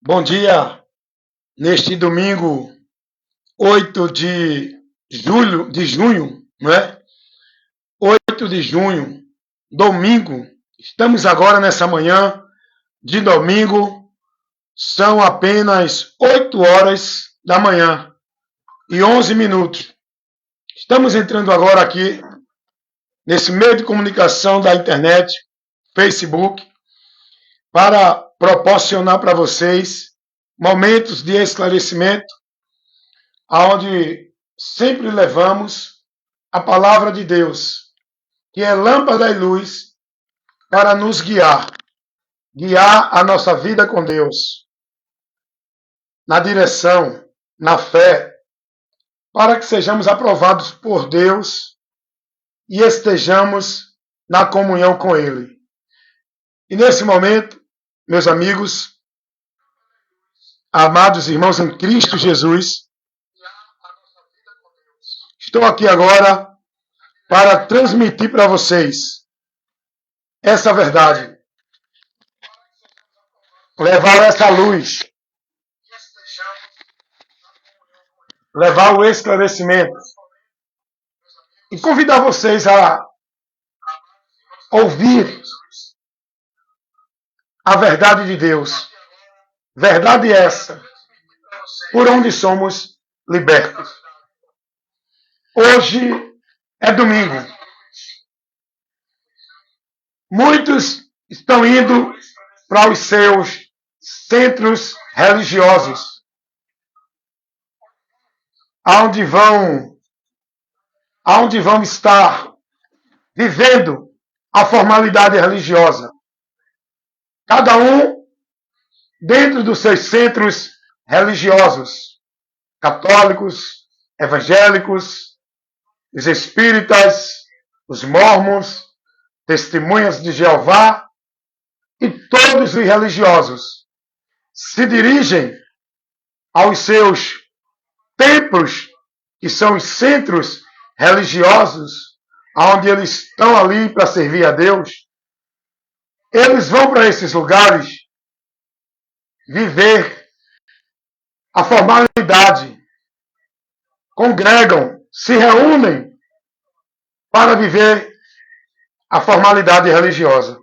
Bom dia, neste domingo 8 de junho, não é? 8 de junho, domingo. Estamos agora nessa manhã de domingo, são apenas 8 horas da manhã e 11 minutos. Estamos entrando agora aqui nesse meio de comunicação da internet, Facebook, para proporcionar para vocês momentos de esclarecimento, onde sempre levamos a palavra de Deus, que é lâmpada e luz, para nos guiar a nossa vida com Deus, na direção, na fé, para que sejamos aprovados por Deus e estejamos na comunhão com Ele. E nesse momento, meus amigos, amados irmãos em Cristo Jesus, estou aqui agora para transmitir para vocês essa verdade, levar essa luz, levar o esclarecimento e convidar vocês a ouvir a verdade de Deus. Verdade essa, por onde somos libertos. Hoje é domingo. Muitos estão indo para os seus centros religiosos, aonde vão estar vivendo a formalidade religiosa. Cada um dentro dos seus centros religiosos, católicos, evangélicos, os espíritas, os mormons, testemunhas de Jeová e todos os religiosos se dirigem aos seus templos, que são os centros religiosos, onde eles estão ali para servir a Deus. Eles vão para esses lugares viver a formalidade, congregam, se reúnem para viver a formalidade religiosa,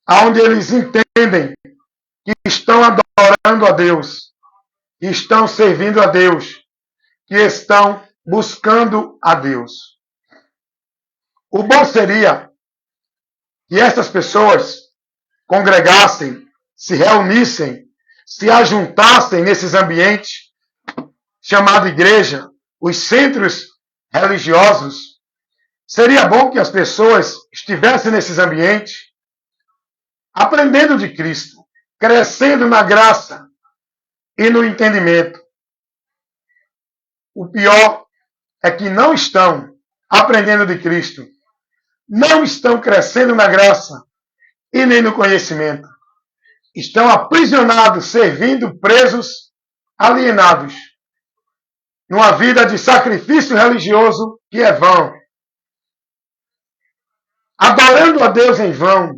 onde eles entendem que estão adorando a Deus, que estão servindo a Deus, que estão buscando a Deus. O bom seria que essas pessoas congregassem, se reunissem, se ajuntassem nesses ambientes chamado igreja, os centros religiosos. Seria bom que as pessoas estivessem nesses ambientes aprendendo de Cristo, crescendo na graça e no entendimento. O pior é que não estão aprendendo de Cristo, não estão crescendo na graça e nem no conhecimento. Estão aprisionados, servindo, presos, alienados, numa vida de sacrifício religioso que é vão, adorando a Deus em vão,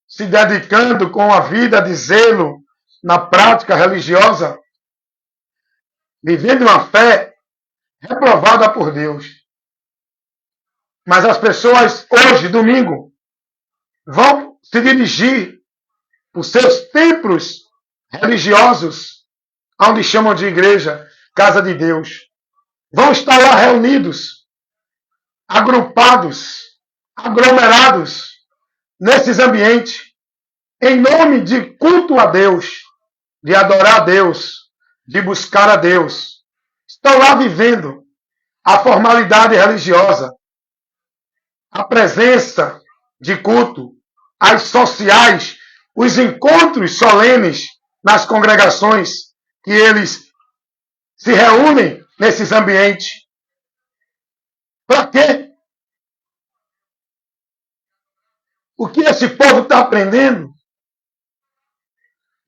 se dedicando com a vida de zelo na prática religiosa, vivendo uma fé reprovada por Deus. Mas as pessoas hoje, domingo, vão se dirigir os seus templos religiosos, onde chamam de igreja, casa de Deus. Vão estar lá reunidos, agrupados, aglomerados, nesses ambientes, em nome de culto a Deus, de adorar a Deus, de buscar a Deus. Estão lá vivendo a formalidade religiosa, a presença de culto, as sociais, os encontros solenes nas congregações, que eles se reúnem nesses ambientes. Para quê? O que esse povo está aprendendo?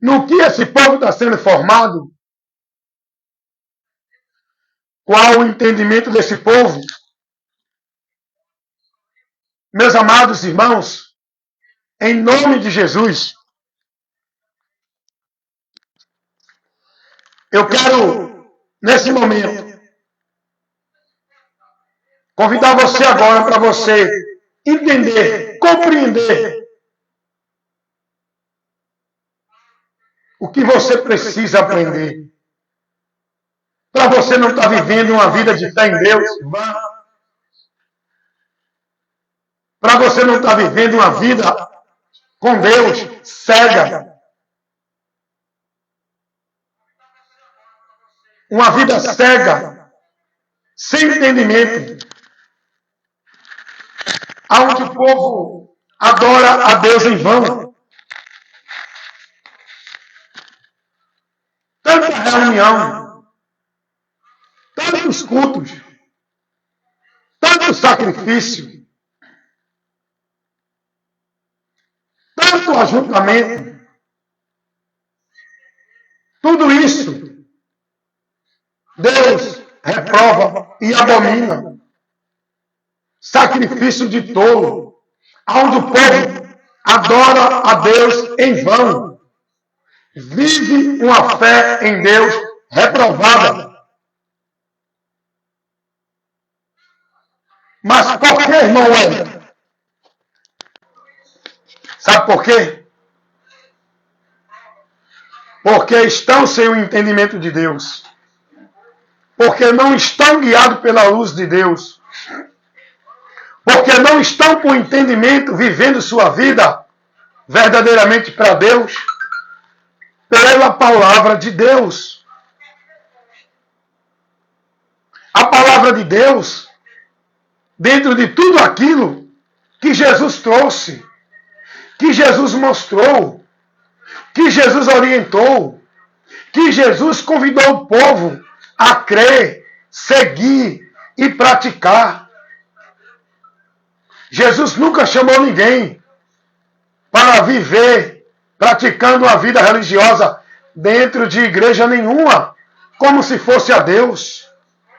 No que esse povo está sendo formado? Qual o entendimento desse povo? Meus amados irmãos, em nome de Jesus, Eu quero, nesse momento, convidar você agora para você entender, compreender o que você precisa aprender. Para você não estar vivendo uma vida de fé em Deus, para você não estar vivendo uma vida com Deus cega. Uma vida cega, sem entendimento. Onde o povo adora a Deus em vão. Tanta reunião, tantos cultos, tanto sacrifício, tanto ajuntamento. Tudo isso Deus reprova e abomina. Sacrifício de tolo, onde o povo adora a Deus em vão. Vive uma fé em Deus reprovada. Mas por que, irmão Wellington? Sabe por quê? Porque estão sem o entendimento de Deus. Porque não estão guiados pela luz de Deus. Porque não estão com entendimento, vivendo sua vida verdadeiramente para Deus, pela palavra de Deus. A palavra de Deus, dentro de tudo aquilo que Jesus trouxe, que Jesus mostrou, que Jesus orientou, que Jesus convidou o povo a crer, seguir e praticar. Jesus nunca chamou ninguém para viver praticando uma vida religiosa dentro de igreja nenhuma, como se fosse a Deus,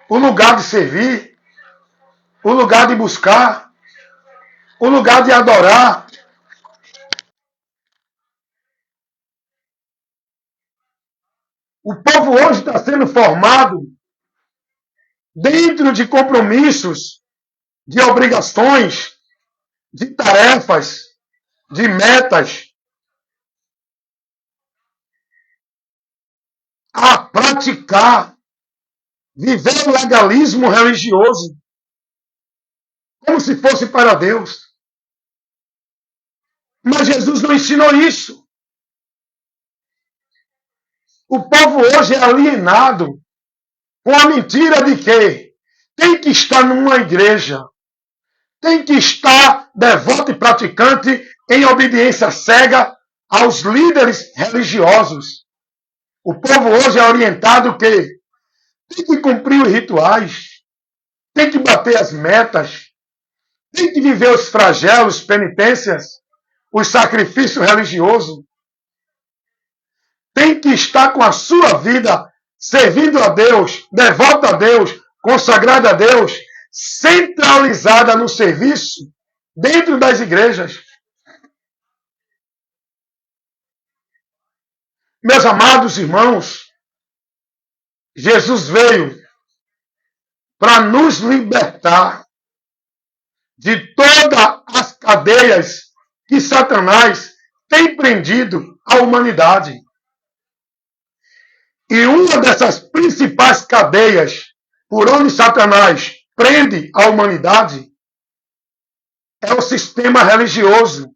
o lugar de servir, o lugar de buscar, o lugar de adorar. O povo hoje está sendo formado dentro de compromissos, de obrigações, de tarefas, de metas, a praticar, viver o legalismo religioso, como se fosse para Deus. Mas Jesus não ensinou isso. O povo hoje é alienado com a mentira de que tem que estar numa igreja, tem que estar devoto e praticante em obediência cega aos líderes religiosos. O povo hoje é orientado que tem que cumprir os rituais, tem que bater as metas, tem que viver os flagelos, penitências, os sacrifícios religiosos, tem que estar com a sua vida servindo a Deus, devota a Deus, consagrada a Deus, centralizada no serviço dentro das igrejas. Meus amados irmãos, Jesus veio para nos libertar de todas as cadeias que Satanás tem prendido a humanidade. E uma dessas principais cadeias por onde Satanás prende a humanidade é o sistema religioso.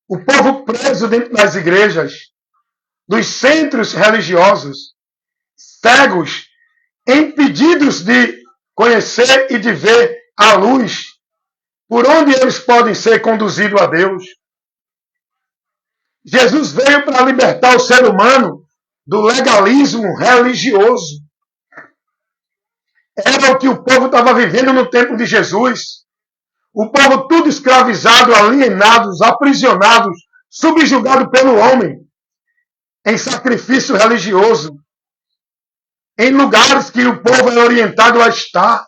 O povo preso dentro das igrejas, dos centros religiosos, cegos, impedidos de conhecer e de ver a luz, por onde eles podem ser conduzidos a Deus. Jesus veio para libertar o ser humano do legalismo religioso. Era o que o povo estava vivendo no tempo de Jesus. O povo tudo escravizado, alienados, aprisionados, subjugado pelo homem, em sacrifício religioso, em lugares que o povo é orientado a estar,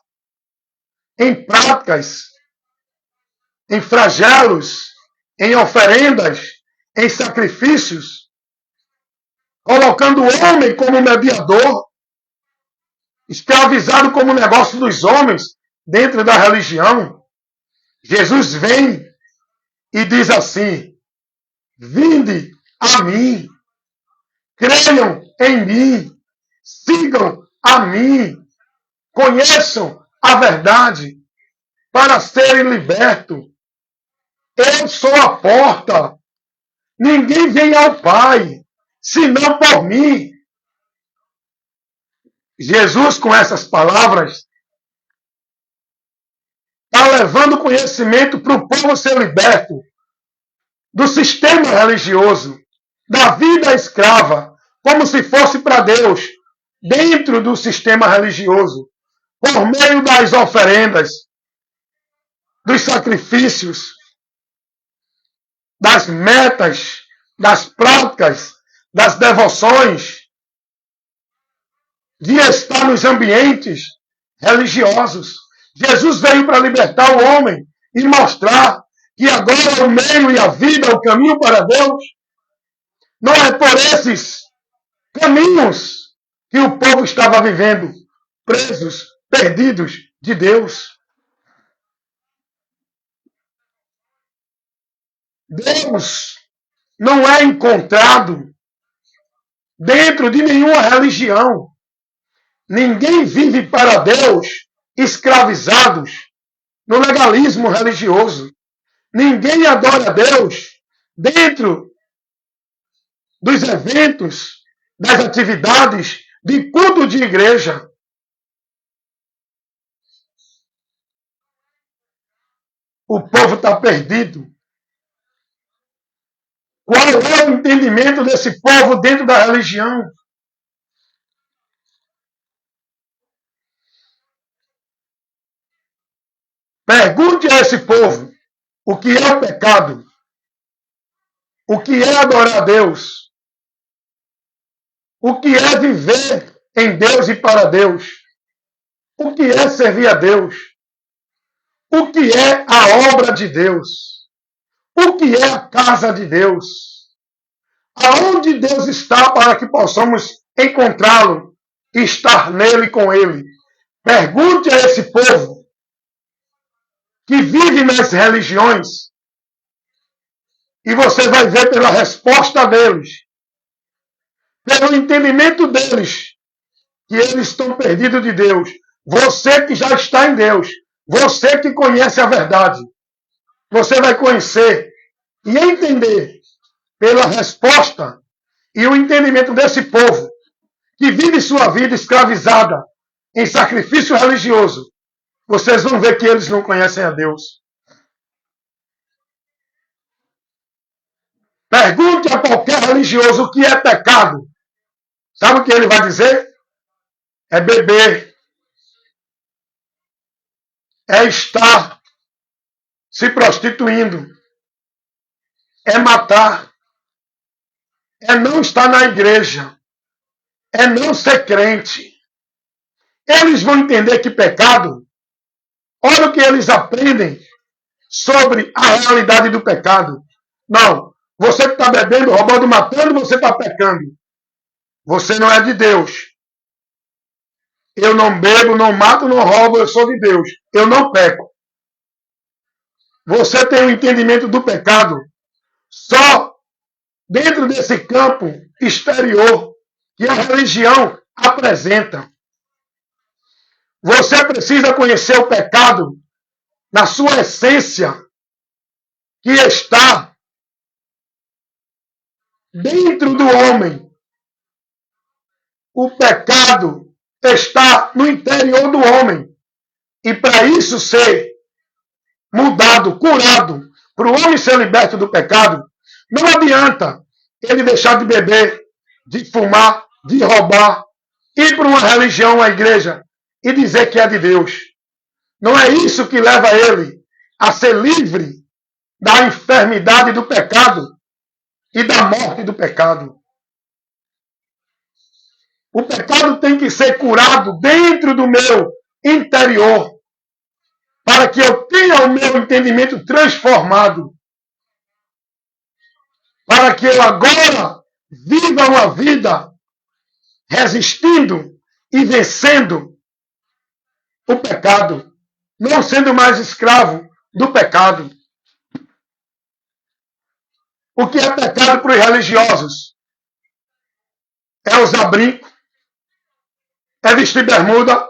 em práticas, em flagelos, em oferendas, em sacrifícios. colocando o homem como mediador, escravizado como negócio dos homens dentro da religião. Jesus vem e diz assim: vinde a mim, creiam em mim, sigam a mim, conheçam a verdade para serem libertos. Eu sou a porta. Ninguém vem ao Pai, senão por mim. Jesus, com essas palavras, está levando conhecimento para o povo ser liberto do sistema religioso, da vida escrava, como se fosse para Deus, dentro do sistema religioso, por meio das oferendas, dos sacrifícios, das metas, das práticas, das devoções, de estar nos ambientes religiosos. Jesus veio para libertar o homem e mostrar que agora o meio e a vida, o caminho para Deus, não é por esses caminhos que o povo estava vivendo, presos, perdidos de Deus. Deus não é encontrado dentro de nenhuma religião. Ninguém vive para Deus escravizados no legalismo religioso. Ninguém adora a Deus dentro dos eventos, das atividades de culto de igreja. O povo está perdido. Qual é o entendimento desse povo dentro da religião? Pergunte a esse povo o que é o pecado, o que é adorar a Deus, o que é viver em Deus e para Deus, o que é servir a Deus, o que é a obra de Deus, o que é a casa de Deus, aonde Deus está para que possamos encontrá-lo e estar nele com ele. Pergunte a esse povo que vive nas religiões e você vai ver pela resposta deles, pelo entendimento deles, que eles estão perdidos de Deus. Você que já está em Deus, você que conhece a verdade, você vai conhecer e entender pela resposta e o entendimento desse povo que vive sua vida escravizada em sacrifício religioso. Vocês vão ver que eles não conhecem a Deus. Pergunte a qualquer religioso o que é pecado. Sabe o que ele vai dizer? É beber, é estar se prostituindo, é matar, é não estar na igreja, é não ser crente. Eles vão entender que pecado, olha o que eles aprendem sobre a realidade do pecado. Não, você que está bebendo, roubando, matando, você está pecando. Você não é de Deus. Eu não bebo, não mato, não roubo, eu sou de Deus. Eu não peco. Você tem o entendimento do pecado só dentro desse campo exterior que a religião apresenta. Você precisa conhecer o pecado na sua essência, que está dentro do homem. O pecado está no interior do homem. E para isso ser mudado, curado, para o homem ser liberto do pecado, não adianta ele deixar de beber, de fumar, de roubar, ir para uma religião, uma igreja e dizer que é de Deus. Não é isso que leva ele a ser livre da enfermidade do pecado e da morte do pecado. O pecado tem que ser curado dentro do meu interior, para que eu tenha o meu entendimento transformado, para que eu agora viva uma vida resistindo e vencendo o pecado, não sendo mais escravo do pecado. O que é pecado para os religiosos? É usar brinco, é vestir bermuda,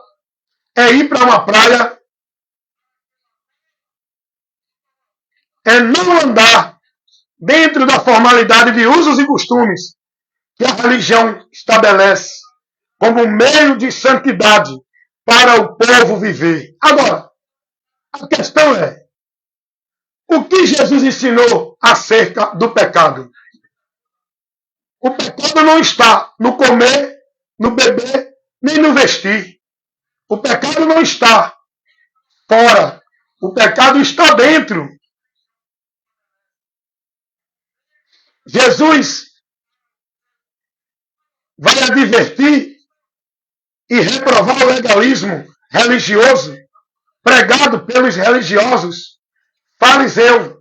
é ir para uma praia, é não andar dentro da formalidade de usos e costumes que a religião estabelece como meio de santidade para o povo viver. Agora, a questão é, o que Jesus ensinou acerca do pecado? O pecado não está no comer, no beber, nem no vestir. O pecado não está fora. O pecado está dentro. Jesus vai advertir e reprovar o legalismo religioso pregado pelos religiosos fariseus.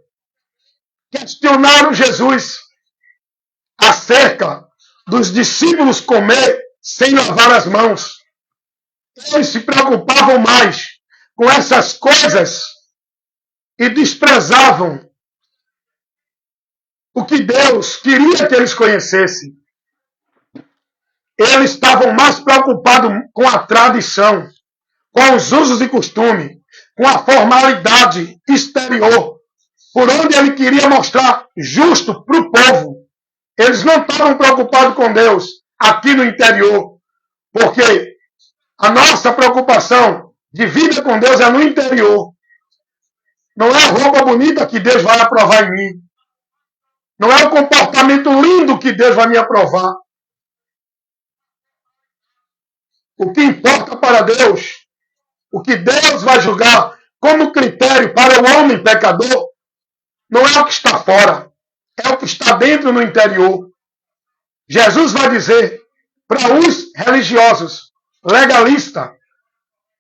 Questionaram Jesus acerca dos discípulos comer sem lavar as mãos. Eles se preocupavam mais com essas coisas e desprezavam o que Deus queria que eles conhecessem. Eles estavam mais preocupados com a tradição, com os usos e costumes, com a formalidade exterior, por onde ele queria mostrar justo para o povo. Eles não estavam preocupados com Deus aqui no interior, porque a nossa preocupação de vida com Deus é no interior. Não é a roupa bonita que Deus vai aprovar em mim. Não é o comportamento lindo que Deus vai me aprovar. O que importa para Deus, o que Deus vai julgar como critério para o homem pecador, não é o que está fora, é o que está dentro no interior. Jesus vai dizer para os religiosos, legalistas,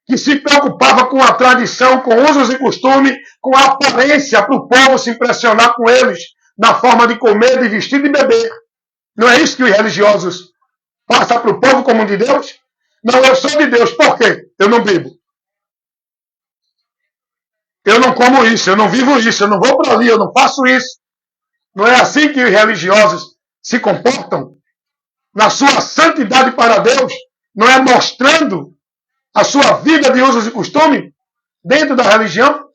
que se preocupava com a tradição, com usos e costumes, com a aparência para o povo se impressionar com eles, na forma de comer, de vestir, de beber. Não é isso que os religiosos passam para o povo como de Deus? Não, eu sou de Deus. Por quê? Eu não bebo. Eu não como isso, eu não vivo isso, eu não vou para ali, eu não faço isso. Não é assim que os religiosos se comportam? Na sua santidade para Deus, não é mostrando a sua vida de usos e costumes dentro da religião?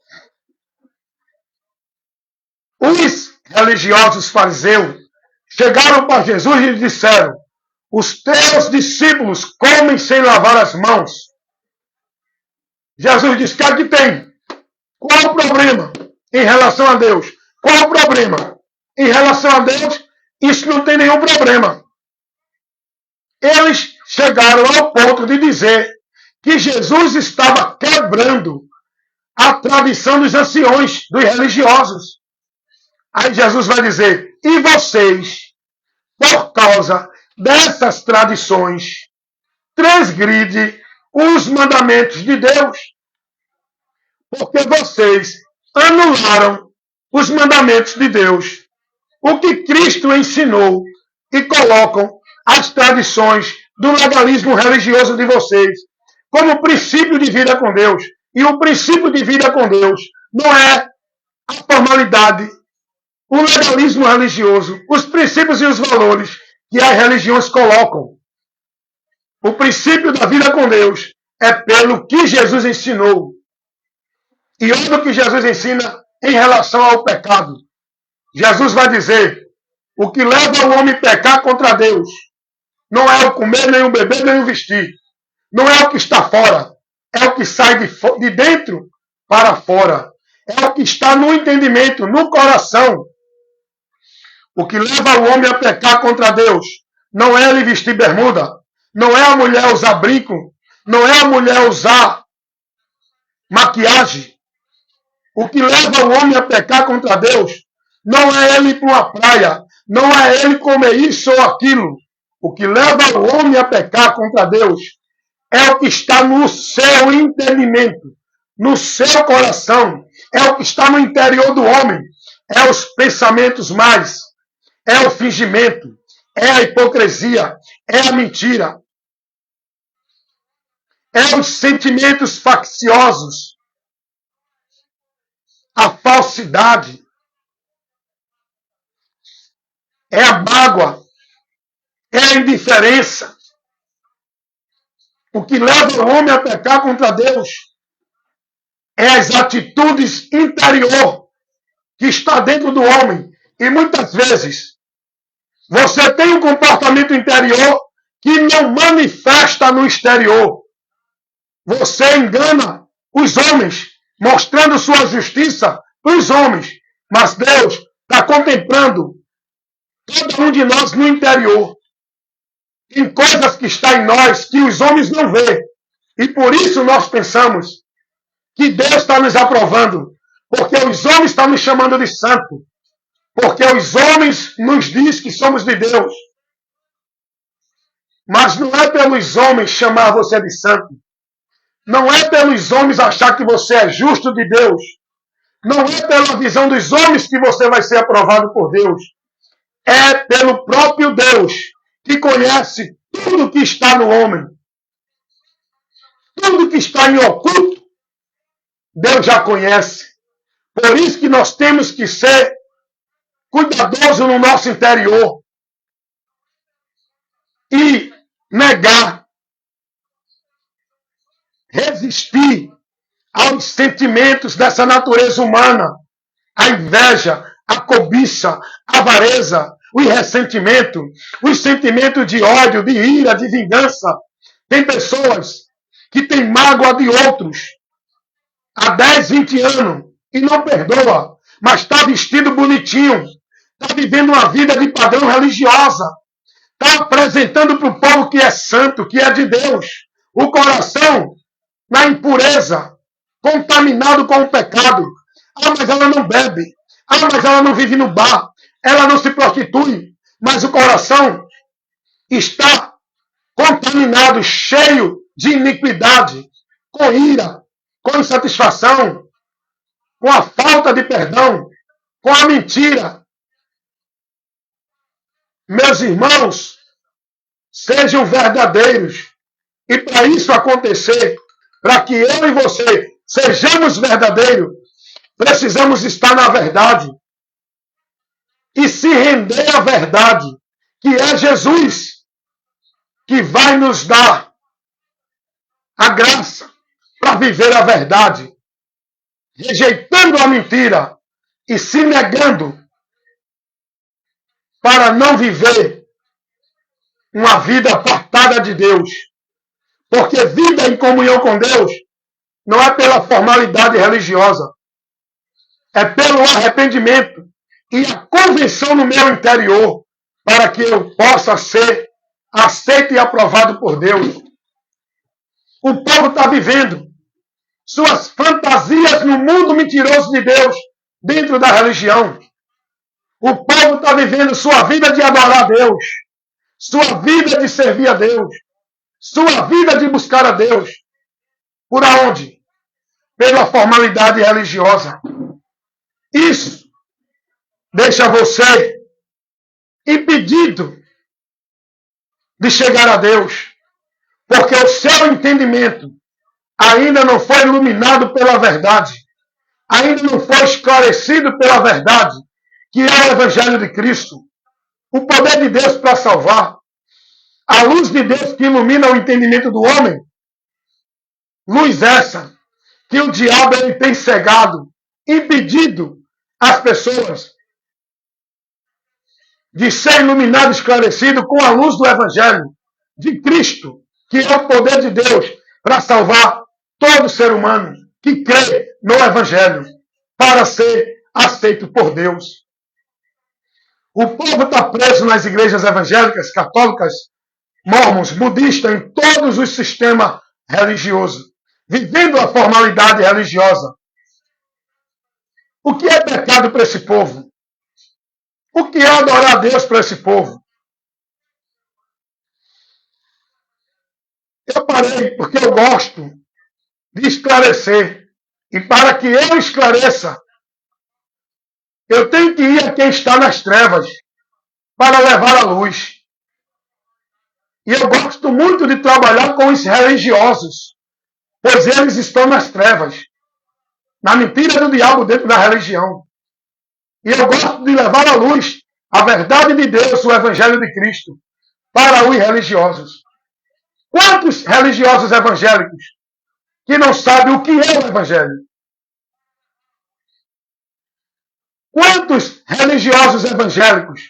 Os religiosos fariseus chegaram para Jesus e disseram: os teus discípulos comem sem lavar as mãos. Jesus disse: o que tem? Qual é o problema em relação a Deus? Qual é o problema? Em relação a Deus, isso não tem nenhum problema. Eles chegaram ao ponto de dizer que Jesus estava quebrando a tradição dos anciões, dos religiosos. Aí Jesus vai dizer: e vocês, por causa dessas tradições, transgridem os mandamentos de Deus, porque vocês anularam os mandamentos de Deus, o que Cristo ensinou, e colocam as tradições do legalismo religioso de vocês como princípio de vida com Deus. E o princípio de vida com Deus não é a formalidade, o legalismo religioso, os princípios e os valores que as religiões colocam. O princípio da vida com Deus é pelo que Jesus ensinou. E olha o que Jesus ensina em relação ao pecado. Jesus vai dizer: o que leva o homem a pecar contra Deus não é o comer, nem o beber, nem o vestir. Não é o que está fora. É o que sai de dentro para fora. É o que está no entendimento, no coração. O que leva o homem a pecar contra Deus não é ele vestir bermuda, não é a mulher usar brinco, não é a mulher usar maquiagem. O que leva o homem a pecar contra Deus não é ele ir para uma praia, não é ele comer isso ou aquilo. O que leva o homem a pecar contra Deus é o que está no seu entendimento, no seu coração, é o que está no interior do homem, é os pensamentos mais, é o fingimento, é a hipocrisia, é a mentira, é os sentimentos facciosos, a falsidade, é a mágoa, é a indiferença. O que leva o homem a pecar contra Deus é as atitudes interior que está dentro do homem. E muitas vezes você tem um comportamento interior que não manifesta no exterior. Você engana os homens, mostrando sua justiça para os homens. Mas Deus está contemplando cada um de nós no interior. Tem coisas que estão em nós que os homens não vê. E por isso nós pensamos que Deus está nos aprovando. Porque os homens estão nos chamando de santo. Porque os homens nos dizem que somos de Deus. Mas não é pelos homens chamar você de santo. Não é pelos homens achar que você é justo de Deus. Não é pela visão dos homens que você vai ser aprovado por Deus. É pelo próprio Deus, que conhece tudo que está no homem. Tudo que está em oculto, Deus já conhece. Por isso que nós temos que ser cuidadosos no nosso interior. E negar, resistir aos sentimentos dessa natureza humana. A inveja, a cobiça, a avareza, o ressentimento, os sentimentos de ódio, de ira, de vingança. Tem pessoas que têm mágoa de outros há 10, 20 anos e não perdoa, mas está vestido bonitinho, está vivendo uma vida de padrão religiosa, está apresentando para o povo que é santo, que é de Deus, o coração na impureza, contaminado com o pecado. Ah, mas ela não bebe. Ah, mas ela não vive no bar. Ela não se prostitui. Mas o coração está contaminado, cheio de iniquidade, com ira, com insatisfação, com a falta de perdão, com a mentira. Meus irmãos, sejam verdadeiros. E para isso acontecer, para que eu e você sejamos verdadeiros, precisamos estar na verdade e se render à verdade, que é Jesus, que vai nos dar a graça para viver a verdade, rejeitando a mentira e se negando para não viver uma vida apartada de Deus. Porque vida em comunhão com Deus não é pela formalidade religiosa, é pelo arrependimento e a convenção no meu interior para que eu possa ser aceito e aprovado por Deus. O povo está vivendo suas fantasias no mundo mentiroso de Deus dentro da religião. O povo está vivendo sua vida de adorar a Deus, sua vida de servir a Deus, sua vida de buscar a Deus. Por aonde? Pela formalidade religiosa. Isso deixa você impedido de chegar a Deus, porque o seu entendimento ainda não foi iluminado pela verdade, ainda não foi esclarecido pela verdade, que é o Evangelho de Cristo, o poder de Deus para salvar, a luz de Deus que ilumina o entendimento do homem, luz essa que o diabo ele tem cegado, impedido as pessoas de ser iluminado e esclarecido com a luz do Evangelho de Cristo, que é o poder de Deus para salvar todo ser humano que crê no Evangelho, para ser aceito por Deus. O povo está preso nas igrejas evangélicas, católicas, mormons, budistas, em todos os sistemas religiosos, vivendo a formalidade religiosa. O que é pecado para esse povo? O que é adorar a Deus para esse povo? Eu parei porque eu gosto de esclarecer. E para que eu esclareça, eu tenho que ir a quem está nas trevas para levar a luz. E eu gosto muito de trabalhar com os religiosos, pois eles estão nas trevas, na mentira do diabo dentro da religião. E eu gosto de levar à luz a verdade de Deus, o Evangelho de Cristo, para os religiosos. Quantos religiosos evangélicos que não sabem o que é o Evangelho? Quantos religiosos evangélicos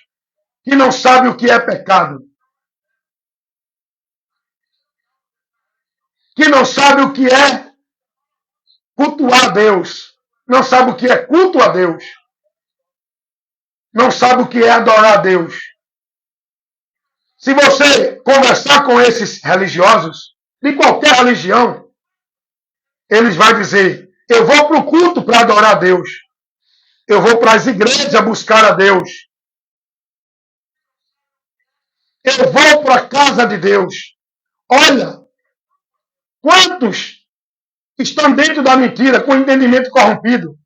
que não sabem o que é pecado? Que não sabem o que é cultuar a Deus? Não sabem o que é culto a Deus? Não sabem o que é adorar a Deus? Se você conversar com esses religiosos, de qualquer religião, eles vão dizer, eu vou para o culto para adorar a Deus. Eu vou para as igrejas buscar a Deus. Eu vou para a casa de Deus. Olha, quantos estão dentro da mentira com entendimento corrompido?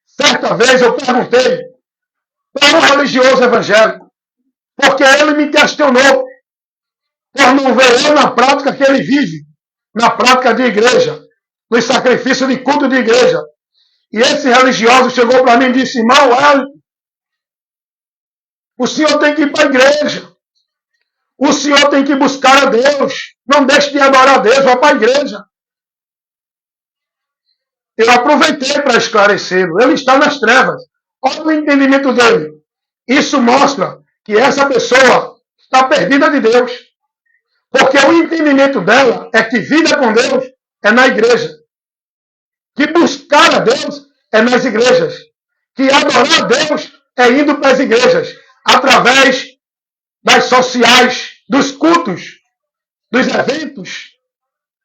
Certa vez eu perguntei para um religioso evangélico, porque ele me questionou por não ver eu na prática que ele vive, na prática de igreja, no sacrifício de culto de igreja. E esse religioso chegou para mim e disse, irmão Wellington, o senhor tem que ir para a igreja. O senhor tem que buscar a Deus. Não deixe de adorar a Deus, vá para a igreja. Eu aproveitei para esclarecê-lo. Ele está nas trevas. Olha o entendimento dele. Isso mostra que essa pessoa está perdida de Deus. Porque o entendimento dela é que vida com Deus é na igreja. Que buscar a Deus é nas igrejas. Que adorar a Deus é indo para as igrejas. Através das sociais, dos cultos, dos eventos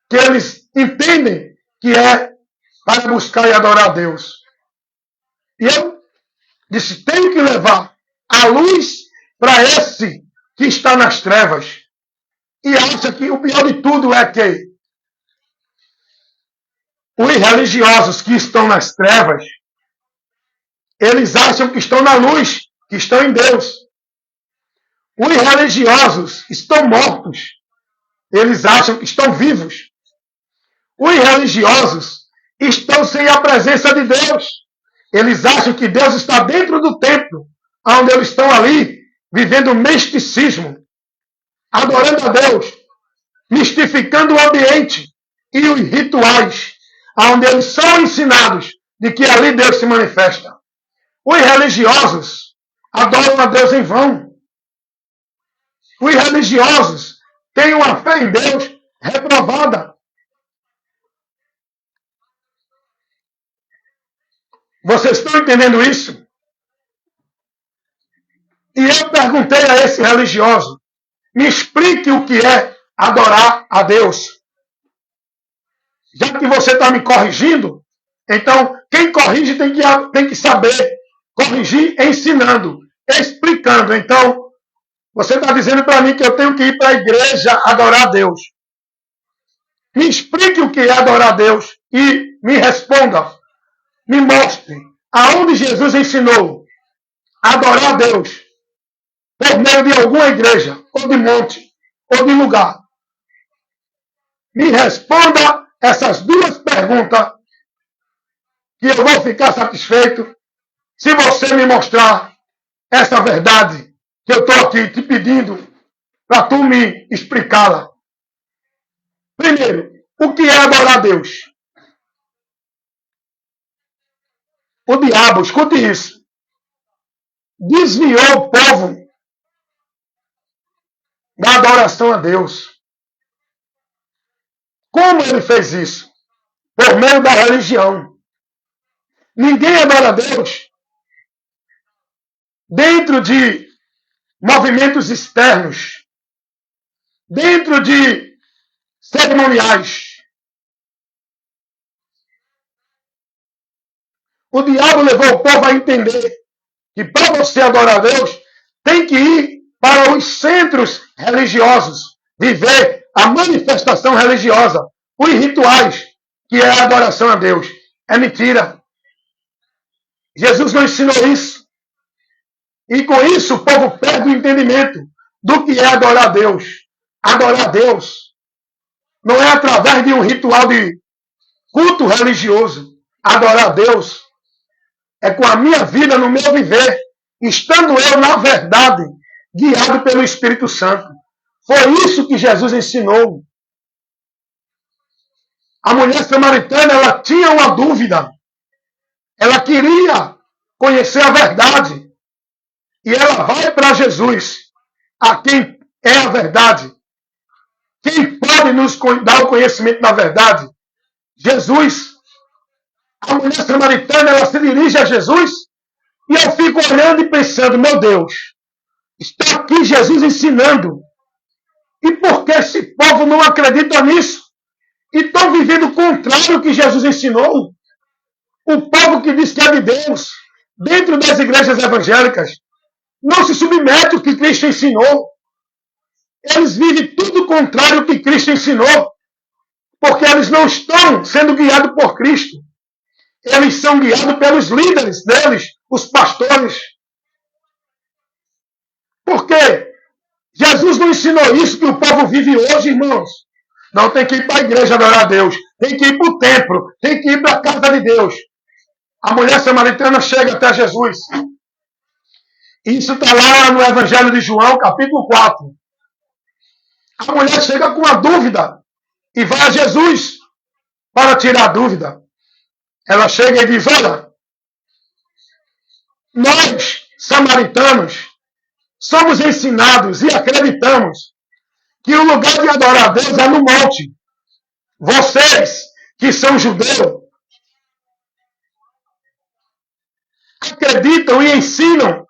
que eles entendem que é para buscar e adorar a Deus. E eu disse, tenho que levar a luz para esse que está nas trevas. E acha que o pior de tudo é que os religiosos que estão nas trevas, eles acham que estão na luz, que estão em Deus. Os religiosos estão mortos. Eles acham que estão vivos. Os religiosos estão sem a presença de Deus. Eles acham que Deus está dentro do templo, onde eles estão ali, vivendo misticismo, adorando a Deus, mistificando o ambiente e os rituais, onde eles são ensinados de que ali Deus se manifesta. Os religiosos adoram a Deus em vão. Os religiosos têm uma fé em Deus reprovada. Vocês estão entendendo isso? E eu perguntei a esse religioso, me explique o que é adorar a Deus. Já que você está me corrigindo, então quem corrige tem que saber corrigir ensinando, explicando. Então, você está dizendo para mim que eu tenho que ir para a igreja adorar a Deus. Me explique o que é adorar a Deus e me responda. Me mostre aonde Jesus ensinou a adorar a Deus por meio de alguma igreja, ou de monte, ou de lugar. Me responda essas duas perguntas que eu vou ficar satisfeito se você me mostrar essa verdade que eu estou aqui te pedindo para tu me explicá-la. Primeiro, o que é adorar a Deus? O diabo, escute isso, desviou o povo da adoração a Deus. Como ele fez isso? Por meio da religião. Ninguém adora a Deus dentro de movimentos externos, dentro de cerimoniais. O diabo levou o povo a entender que para você adorar a Deus, tem que ir para os centros religiosos, viver a manifestação religiosa, os rituais, que é a adoração a Deus. É mentira. Jesus não ensinou isso. E com isso o povo perde o entendimento. do que é adorar a Deus. Adorar a Deus não é através de um ritual de culto religioso. Adorar a Deus é com a minha vida, no meu viver, estando eu, na verdade, guiado pelo Espírito Santo. Foi isso que Jesus ensinou. A mulher samaritana, ela tinha uma dúvida. Ela queria conhecer a verdade. E ela vai para Jesus, a quem é a verdade. Quem pode nos dar o conhecimento da verdade? Jesus. A mulher samaritana, ela se dirige a Jesus e eu fico olhando e pensando, meu Deus, está aqui Jesus ensinando. E por que esse povo não acredita nisso? E estão vivendo o contrário que Jesus ensinou. O povo que diz que é de Deus, dentro das igrejas evangélicas, não se submete ao que Cristo ensinou. Eles vivem tudo o contrário que Cristo ensinou, porque eles não estão sendo guiados por Cristo. Eles são guiados pelos líderes deles, os pastores. Por quê? Jesus não ensinou isso que o povo vive hoje, irmãos. Não tem que ir para a igreja adorar a Deus. Tem que ir para o templo. Tem que ir para a casa de Deus. A mulher samaritana chega até Jesus. Isso está lá no Evangelho de João, capítulo 4. A mulher chega com uma dúvida e vai a Jesus para tirar a dúvida. Ela chega e diz, olha, nós, samaritanos, somos ensinados e acreditamos que o lugar de adorar a Deus é no monte. Vocês, que são judeus, acreditam e ensinam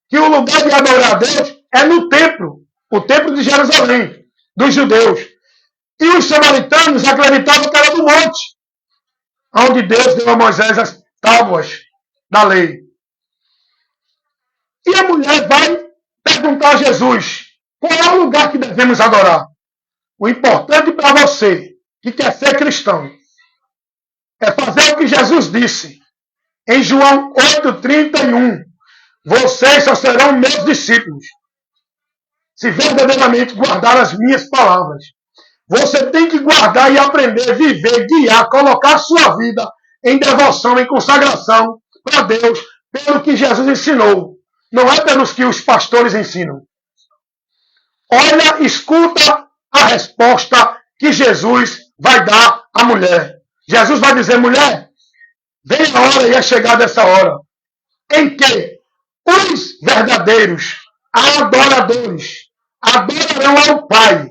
que o lugar de adorar a Deus é no templo, o templo de Jerusalém, dos judeus. E os samaritanos acreditavam que era no monte, onde Deus deu a Moisés as tábuas da lei. E a mulher vai perguntar a Jesus, qual é o lugar que devemos adorar? O importante para você, que quer ser cristão, é fazer o que Jesus disse em João 8,31. Vocês só serão meus discípulos se verdadeiramente guardar as minhas palavras. Você tem que guardar e aprender, viver, guiar, colocar a sua vida em devoção, em consagração para Deus, pelo que Jesus ensinou. Não é pelos que os pastores ensinam. Olha, escuta a resposta que Jesus vai dar à mulher. Jesus vai dizer, mulher, vem a hora e é chegada essa hora em que os verdadeiros adoradores adorarão ao Pai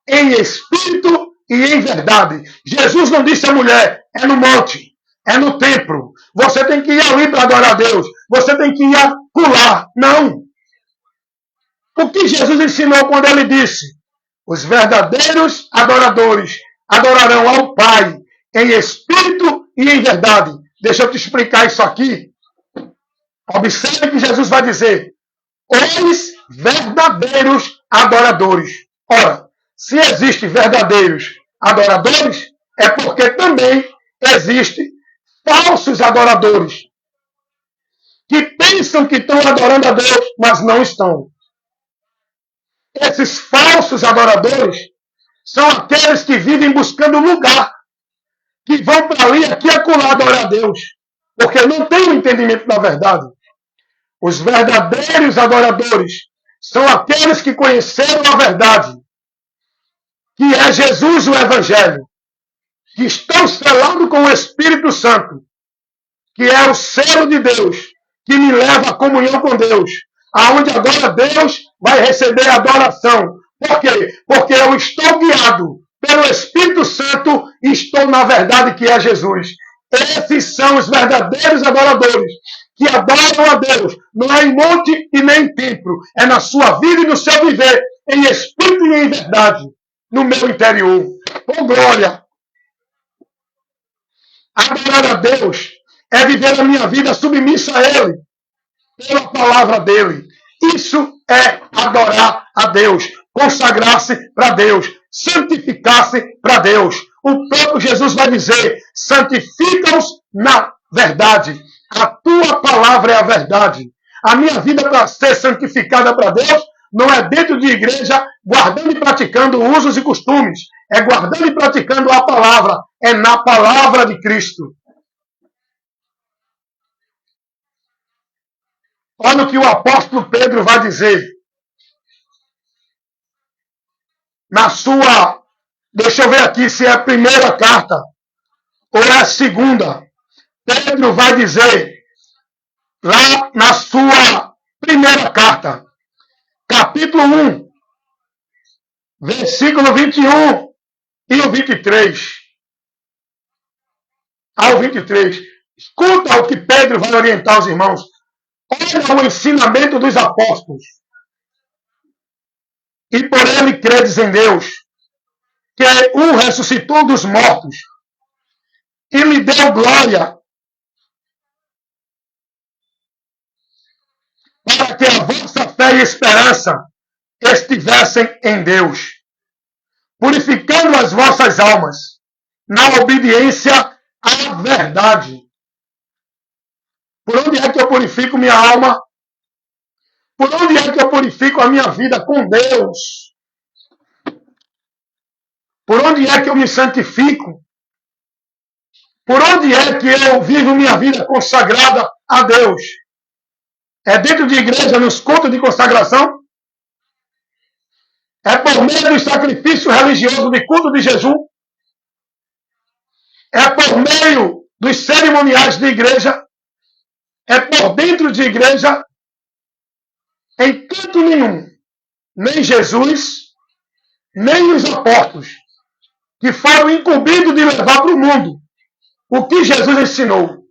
em espírito e em verdade. Jesus não disse à mulher, é no monte, é no templo. Você tem que ir ali para adorar a Deus. Você tem que ir acolá. Não. O que Jesus ensinou quando ele disse, os verdadeiros adoradores adorarão ao Pai em espírito e em verdade. Deixa eu te explicar isso aqui. Observe que Jesus vai dizer, os verdadeiros adoradores. Ora, se existem verdadeiros adoradores, é porque também existem falsos adoradores, que pensam que estão adorando a Deus, mas não estão. Esses falsos adoradores são aqueles que vivem buscando lugar, que vão para ali, aqui e acolá adorar a Deus, porque não têm o entendimento da verdade. Os verdadeiros adoradores são aqueles que conheceram a verdade, que é Jesus o Evangelho, que estão selados com o Espírito Santo, que é o selo de Deus, que me leva à comunhão com Deus, aonde agora Deus vai receber a adoração. Por quê? Porque eu estou guiado pelo Espírito Santo e estou na verdade que é Jesus. Esses são os verdadeiros adoradores, que adoram a Deus, não é em monte e nem em templo, é na sua vida e no seu viver, em espírito e em verdade, no meu interior. Oh, glória! Adorar a Deus é viver a minha vida submissa a Ele, pela palavra dEle. Isso é adorar a Deus, consagrar-se para Deus, santificar-se para Deus. O próprio Jesus vai dizer, santifica-os na verdade. A tua palavra é a verdade. A minha vida para ser santificada para Deus não é dentro de igreja, guardando e praticando usos e costumes. É guardando e praticando a palavra. É na palavra de Cristo. Olha o que o apóstolo Pedro vai dizer. Na sua... Deixa eu ver aqui se é a primeira carta ou é a segunda. Pedro vai dizer, lá na sua primeira carta, capítulo 1, versículo 21 e o 23. Ao 23. Escuta o que Pedro vai orientar os irmãos. Olha o ensinamento dos apóstolos. E por ele credes em Deus, que o ressuscitou dos mortos e lhe deu glória, para que a vossa fé e esperança estivessem em Deus, purificando as vossas almas na obediência à verdade. Por onde é que eu purifico minha alma? Por onde é que eu purifico a minha vida com Deus? Por onde é que eu me santifico? Por onde é que eu vivo minha vida consagrada a Deus? É dentro de igreja, nos cultos de consagração? É por meio do sacrifício religioso de culto de jejum? É por meio dos cerimoniais de igreja? É por dentro de igreja? Em canto nenhum, nem Jesus, nem os apóstolos, que foram incumbidos de levar para o mundo o que Jesus ensinou.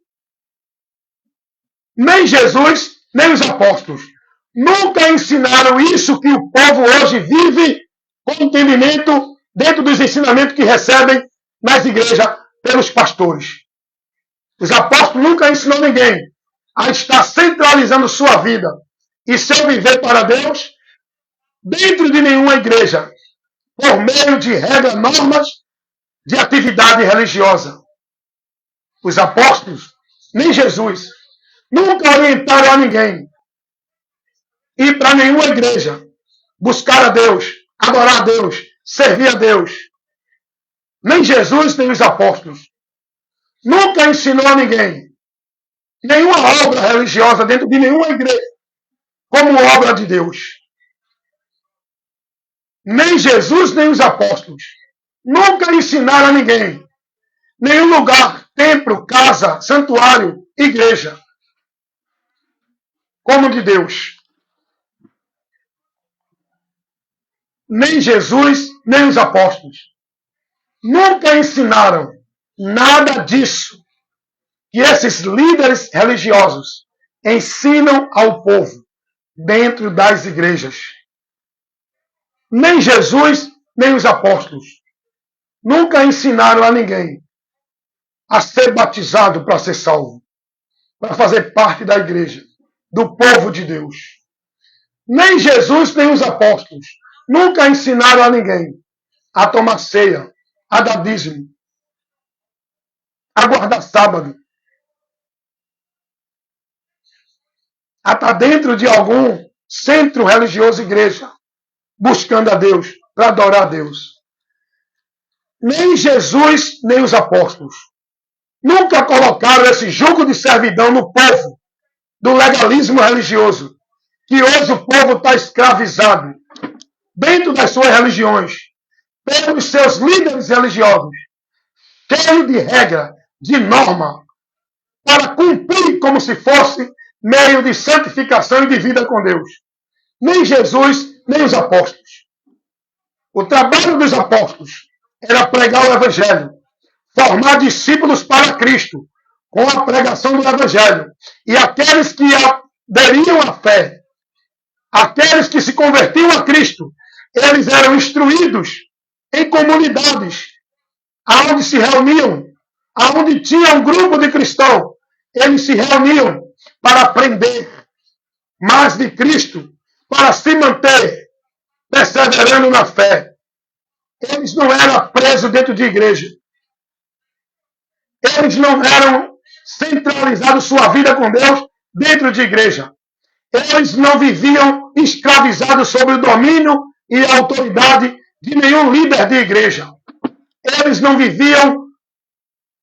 Nem Jesus, nem os apóstolos nunca ensinaram isso que o povo hoje vive com entendimento dentro dos ensinamentos que recebem nas igrejas pelos pastores. Os apóstolos nunca ensinou ninguém a estar centralizando sua vida e seu viver para Deus dentro de nenhuma igreja, por meio de regras, normas de atividade religiosa. Os apóstolos, nem Jesus, nunca orientaram a ninguém ir para nenhuma igreja, buscar a Deus, adorar a Deus, servir a Deus. Nem Jesus, nem os apóstolos. Nunca ensinou a ninguém nenhuma obra religiosa dentro de nenhuma igreja como obra de Deus. Nem Jesus, nem os apóstolos nunca ensinaram a ninguém nenhum lugar, templo, casa, santuário, igreja como de Deus. Nem Jesus, nem os apóstolos nunca ensinaram nada disso que esses líderes religiosos ensinam ao povo dentro das igrejas. Nem Jesus, nem os apóstolos nunca ensinaram a ninguém a ser batizado para ser salvo, para fazer parte da igreja, do povo de Deus. Nem Jesus, nem os apóstolos nunca ensinaram a ninguém a tomar ceia, a dar dízimo, a guardar sábado, a estar dentro de algum centro religioso, igreja, buscando a Deus, para adorar a Deus. Nem Jesus, nem os apóstolos nunca colocaram esse jugo de servidão no povo, do legalismo religioso, que hoje o povo está escravizado dentro das suas religiões, pelos seus líderes religiosos, cheio de regra, de norma, para cumprir como se fosse meio de santificação e de vida com Deus. Nem Jesus, nem os apóstolos. O trabalho dos apóstolos era pregar o Evangelho, formar discípulos para Cristo, com a pregação do Evangelho. E aqueles que aderiam à fé, aqueles que se convertiam a Cristo, eles eram instruídos em comunidades, aonde se reuniam, aonde tinha um grupo de cristãos, eles se reuniam para aprender mais de Cristo, para se manter perseverando na fé. Eles não eram presos dentro de igreja. Eles não eram centralizados sua vida com Deus dentro de igreja. Eles não viviam escravizados sob o domínio e a autoridade de nenhum líder de igreja. Eles não viviam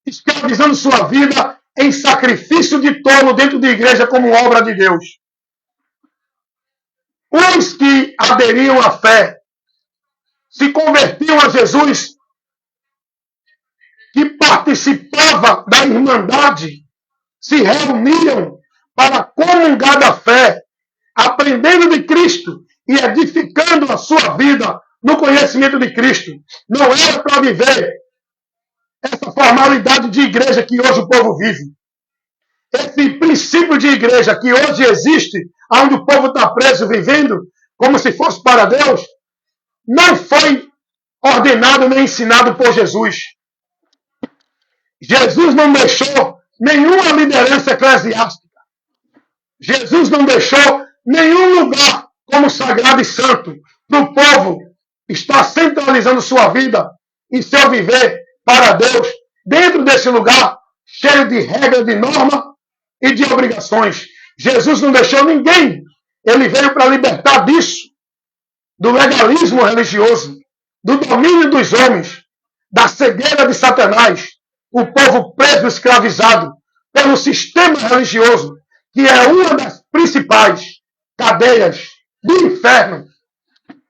escravizando sua vida em sacrifício de tolo dentro de igreja como obra de Deus. Os que aderiam à fé, se convertiam a Jesus, que participavam da Irmandade, se reuniam para comungar da fé, aprendendo de Cristo e edificando a sua vida no conhecimento de Cristo. Não era para viver essa formalidade de igreja que hoje o povo vive. Esse princípio de igreja que hoje existe, onde o povo está preso vivendo como se fosse para Deus, não foi ordenado nem ensinado por Jesus. Jesus não deixou nenhuma liderança eclesiástica. Jesus não deixou nenhum lugar como sagrado e santo para o povo estar centralizando sua vida e seu viver para Deus dentro desse lugar cheio de regras, de norma e de obrigações. Jesus não deixou ninguém. Ele veio para libertar disso, do legalismo religioso, do domínio dos homens, da cegueira de Satanás, o povo preso, escravizado pelo sistema religioso, que é uma das principais cadeias do inferno,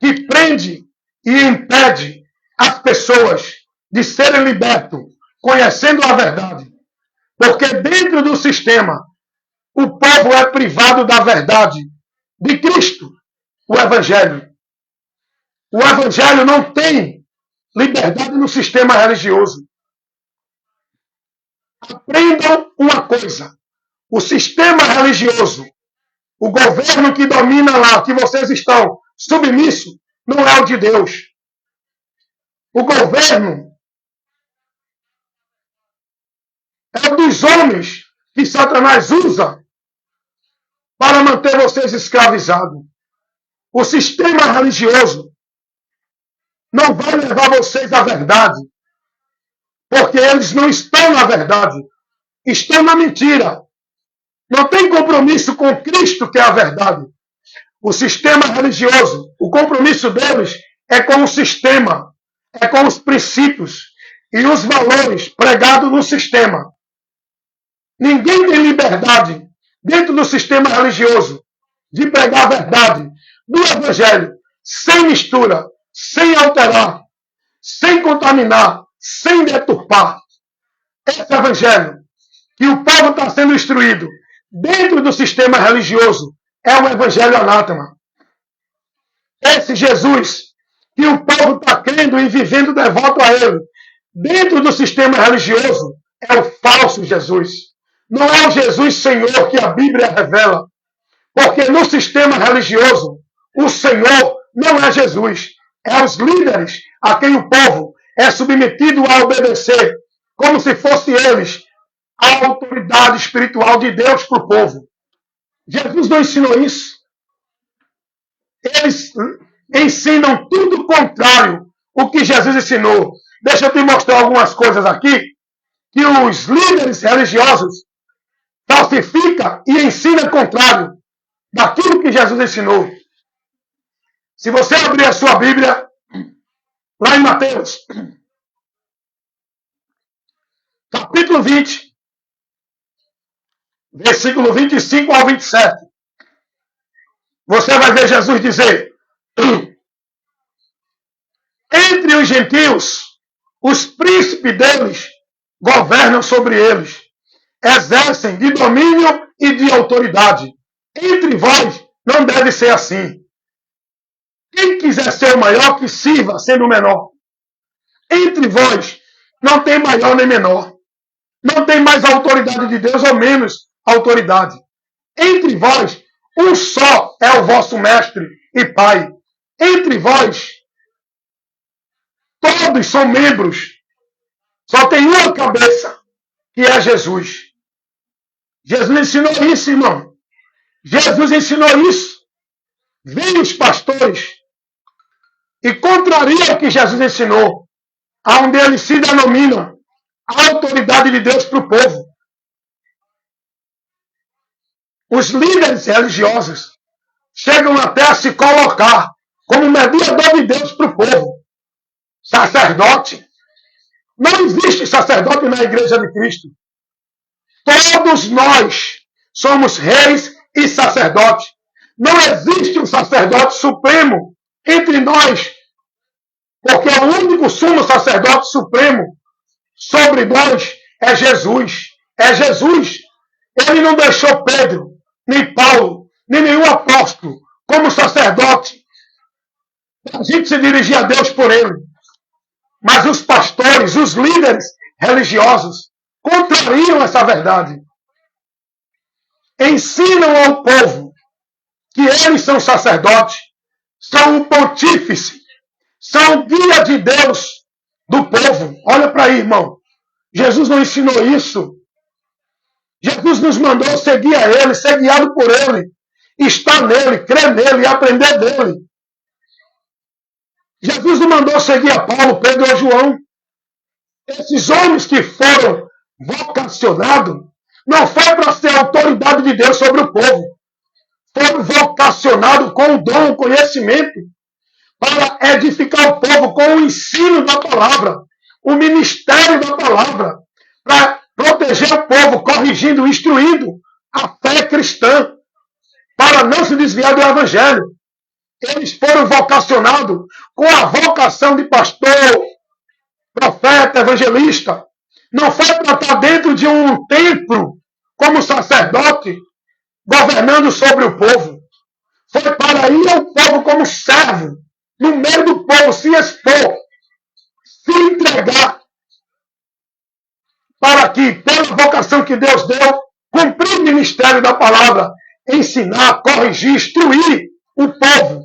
que prende e impede as pessoas de serem libertos, conhecendo a verdade. Porque dentro do sistema, o povo é privado da verdade de Cristo, o Evangelho. O Evangelho não tem liberdade no sistema religioso. Aprendam uma coisa. O sistema religioso, o governo que domina lá, que vocês estão submissos, não é o de Deus. O governo é o dos homens que Satanás usa para manter vocês escravizados. O sistema religioso não vai levar vocês à verdade, porque eles não estão na verdade, estão na mentira. Não tem compromisso com Cristo, que é a verdade. O sistema religioso, o compromisso deles é com o sistema, é com os princípios e os valores pregados no sistema. Ninguém tem liberdade dentro do sistema religioso de pregar a verdade do Evangelho, sem mistura, sem alterar, sem contaminar, sem deturpar. Esse Evangelho que o povo está sendo instruído dentro do sistema religioso é um Evangelho anátema. Esse Jesus que o povo está crendo e vivendo devoto a ele dentro do sistema religioso é o falso Jesus. Não é o Jesus Senhor que a Bíblia revela. Porque no sistema religioso, o Senhor não é Jesus. É os líderes a quem o povo é submetido a obedecer, como se fosse eles a autoridade espiritual de Deus para o povo. Jesus não ensinou isso. Eles ensinam tudo o contrário o que Jesus ensinou. Deixa eu te mostrar algumas coisas aqui que os líderes religiosos falsificam e ensinam o contrário daquilo que Jesus ensinou. Se você abrir a sua Bíblia, lá em Mateus, capítulo 20, versículo 25 ao 27, você vai ver Jesus dizer: entre os gentios, os príncipes deles governam sobre eles, exercem de domínio e de autoridade. Entre vós não deve ser assim. Quem quiser ser o maior, que sirva sendo o menor. Entre vós não tem maior nem menor. Não tem mais autoridade de Deus ou menos autoridade. Entre vós, um só é o vosso mestre e pai. Entre vós, todos são membros. Só tem uma cabeça, que é Jesus. Jesus ensinou isso, irmão. Jesus ensinou isso. Vêm os pastores e contrariam o que Jesus ensinou, onde eles se denominam a autoridade de Deus para o povo. Os líderes religiosos chegam até a se colocar como mediador de Deus para o povo. Sacerdote. Não existe sacerdote na igreja de Cristo. Todos nós somos reis e sacerdotes. Não existe um sacerdote supremo entre nós, porque o único sumo sacerdote supremo sobre nós é Jesus. É Jesus. Ele não deixou Pedro, nem Paulo, nem nenhum apóstolo como sacerdote. A gente se dirigir a Deus por ele. Mas os pastores, os líderes religiosos, contrariam essa verdade. Ensinam ao povo que eles são sacerdotes, são o pontífice, são o guia de Deus do povo. Olha para aí, irmão. Jesus não ensinou isso. Jesus nos mandou seguir a ele, ser guiado por ele, estar nele, crer nele e aprender dele. Jesus não mandou seguir a Paulo, Pedro ou João. Esses homens que foram vocacionados não foi para ser a autoridade de Deus sobre o povo. Foram vocacionados com o dom, o conhecimento, para edificar o povo com o ensino da palavra, o ministério da palavra, para proteger o povo, corrigindo, instruindo a fé cristã, para não se desviar do evangelho. Eles foram vocacionados com a vocação de pastor, profeta, evangelista. Não foi para estar dentro de um templo como sacerdote, governando sobre o povo. Foi para ir ao povo como servo, no meio do povo, se expor, se entregar, para que, pela vocação que Deus deu, cumprir o ministério da palavra, ensinar, corrigir, instruir o povo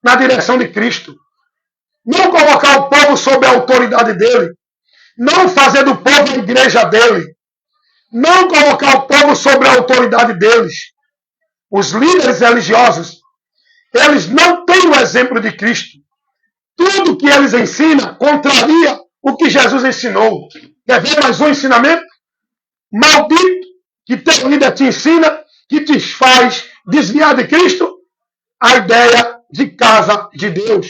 na direção de Cristo. Não colocar o povo sob a autoridade dele. Não fazer do povo a igreja dele. Não colocar o povo sobre a autoridade deles. Os líderes religiosos, eles não têm o exemplo de Cristo. Tudo que eles ensinam contraria o que Jesus ensinou. Quer ver mais um ensinamento? Maldito que teu líder te ensina, que te faz desviar de Cristo, a ideia de casa de Deus.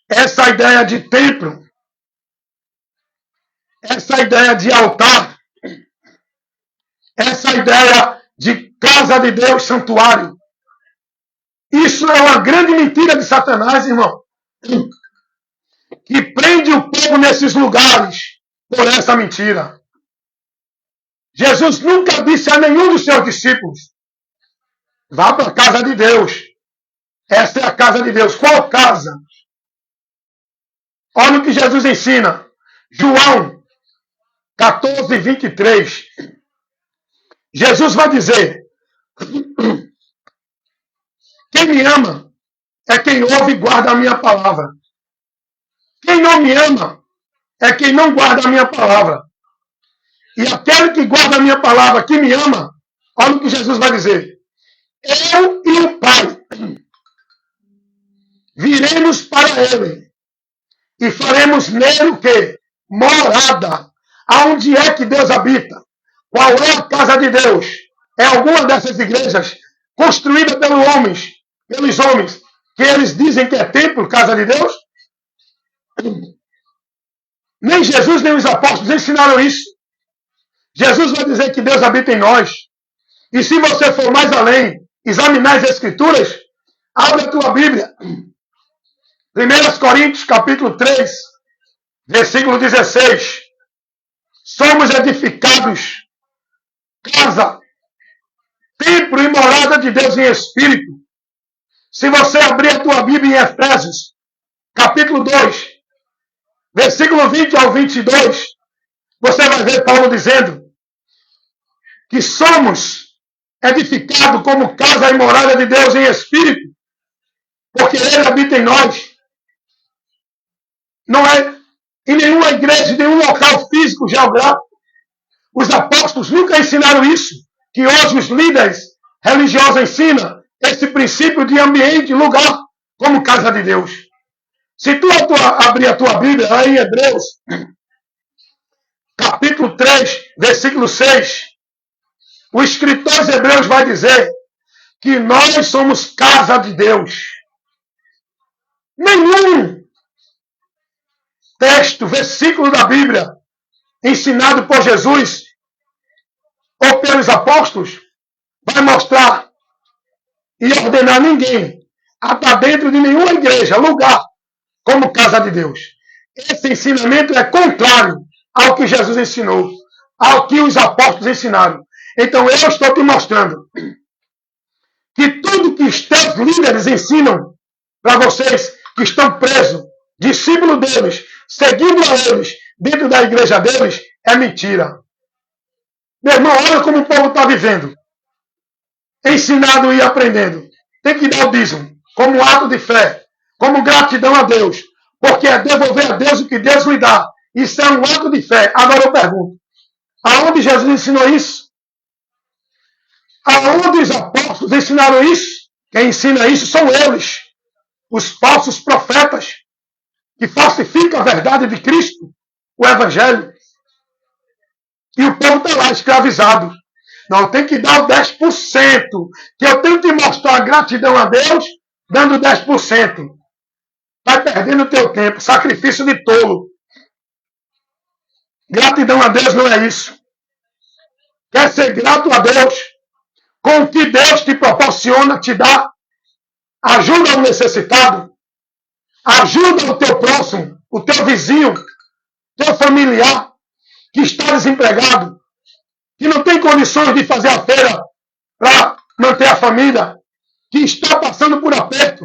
Essa ideia de templo, essa ideia de altar, essa ideia de casa de Deus, santuário, isso é uma grande mentira de Satanás, irmão, que prende o povo nesses lugares por essa mentira. Jesus nunca disse a nenhum dos seus discípulos: vá para a casa de Deus. Essa é a casa de Deus. Qual casa? Olha o que Jesus ensina. João 14, 23. Jesus vai dizer: quem me ama é quem ouve e guarda a minha palavra. Quem não me ama é quem não guarda a minha palavra. E aquele que guarda a minha palavra, que me ama, olha o que Jesus vai dizer: eu e o Pai viremos para ele e faremos nele o quê? Morada. Aonde é que Deus habita? Qual é a casa de Deus? É alguma dessas igrejas construída pelos homens, que eles dizem que é templo, casa de Deus? Nem Jesus, nem os apóstolos ensinaram isso. Jesus vai dizer que Deus habita em nós. E se você for mais além, examinar as Escrituras, abre a tua Bíblia. 1 Coríntios, capítulo 3, versículo 16. Somos edificados, casa, templo e morada de Deus em Espírito. Se você abrir a tua Bíblia em Efésios, capítulo 2, versículo 20 ao 22, você vai ver Paulo dizendo que somos edificados como casa e morada de Deus em Espírito, porque Ele habita em nós. Não é em nenhuma igreja, em nenhum local físico, geográfico. Os apóstolos nunca ensinaram isso, que hoje os líderes religiosos ensinam esse princípio de ambiente, lugar, como casa de Deus. Se tu abrir a tua Bíblia, lá em Hebreus, capítulo 3, versículo 6, O escritor aos Hebreus vai dizer que nós somos casa de Deus. Nenhum texto, versículo da Bíblia, ensinado por Jesus ou pelos apóstolos, vai mostrar e ordenar ninguém a estar dentro de nenhuma igreja, lugar, como casa de Deus. Esse ensinamento é contrário ao que Jesus ensinou, ao que os apóstolos ensinaram. Então eu estou te mostrando que tudo que os teus líderes ensinam para vocês que estão presos, discípulos deles, seguindo a eles, dentro da igreja deles, é mentira. Meu irmão, olha como o povo está vivendo. Ensinado e aprendendo. Tem que dar o dízimo, como ato de fé, como gratidão a Deus, porque é devolver a Deus o que Deus lhe dá. Isso é um ato de fé. Agora eu pergunto, aonde Jesus ensinou isso? Aonde os apóstolos ensinaram isso? Quem ensina isso são eles, os falsos profetas, que falsificam a verdade de Cristo, o Evangelho. E o povo está lá escravizado. Não, tem que dar o 10%, que eu tenho que mostrar gratidão a Deus, dando 10%. Vai perdendo o teu tempo, sacrifício de tolo. Gratidão a Deus não é isso. Quer ser grato a Deus com o que Deus te proporciona, te dá? Ajuda o necessitado. Ajuda o teu próximo, o teu vizinho, teu familiar, que está desempregado, que não tem condições de fazer a feira para manter a família, que está passando por aperto.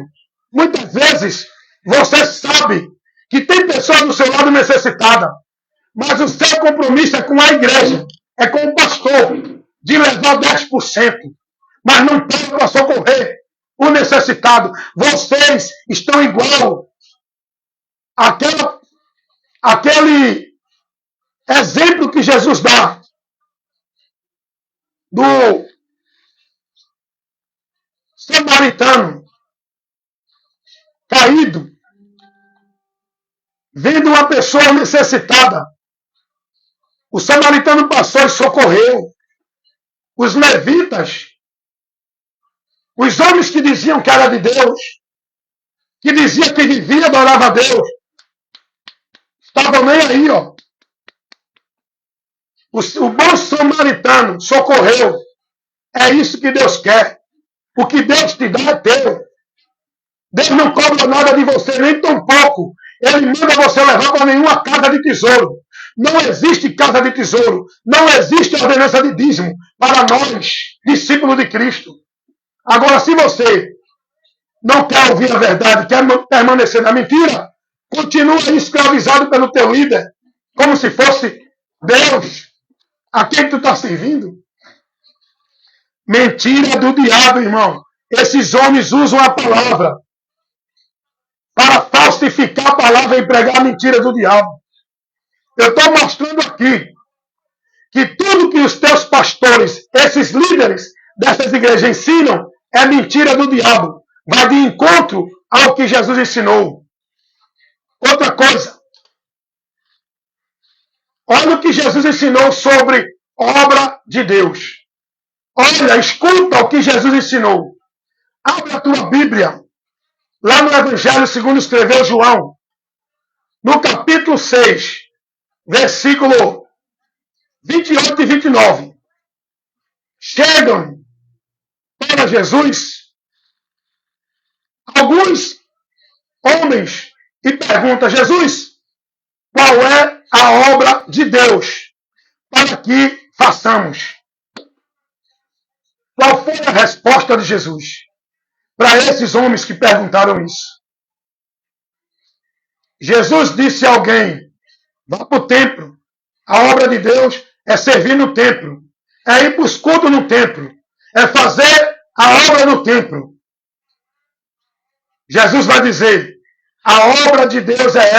Muitas vezes você sabe que tem pessoas do seu lado necessitadas, mas o seu compromisso é com a igreja, é com o pastor, de levar 10%, mas não para para socorrer o necessitado. Vocês estão igual aquele exemplo que Jesus dá do samaritano caído, vendo uma pessoa necessitada. O samaritano passou e socorreu. Os levitas, os homens que diziam que era de Deus, que diziam que vivia e adorava a Deus, estavam nem aí, ó. O bom samaritano socorreu. É isso que Deus quer. O que Deus te dá é teu. Deus não cobra nada de você, nem tão pouco. Ele manda você levar para nenhuma casa de tesouro. Não existe casa de tesouro. Não existe ordenança de dízimo para nós, discípulos de Cristo. Agora, se você não quer ouvir a verdade, quer permanecer na mentira, continua escravizado pelo teu líder, como se fosse Deus. A quem tu está servindo? Mentira do diabo, irmão. Esses homens usam a palavra para falsificar a palavra e pregar a mentira do diabo. Eu estou mostrando aqui que tudo que os teus pastores, esses líderes dessas igrejas ensinam, é mentira do diabo. Vai de encontro ao que Jesus ensinou. Outra coisa. Olha o que Jesus ensinou sobre obra de Deus. Olha, escuta o que Jesus ensinou. Abre a tua Bíblia. Lá no Evangelho segundo escreveu João. No capítulo 6, versículo 28 e 29. Chegam para Jesus alguns homens e perguntam: Jesus, qual é a obra de Deus para que façamos? Qual foi a resposta de Jesus para esses homens que perguntaram isso? Jesus disse a alguém: vá para o templo. A obra de Deus é servir no templo, é ir para os cultos no templo, é fazer a obra no templo. Jesus vai dizer: a obra de Deus é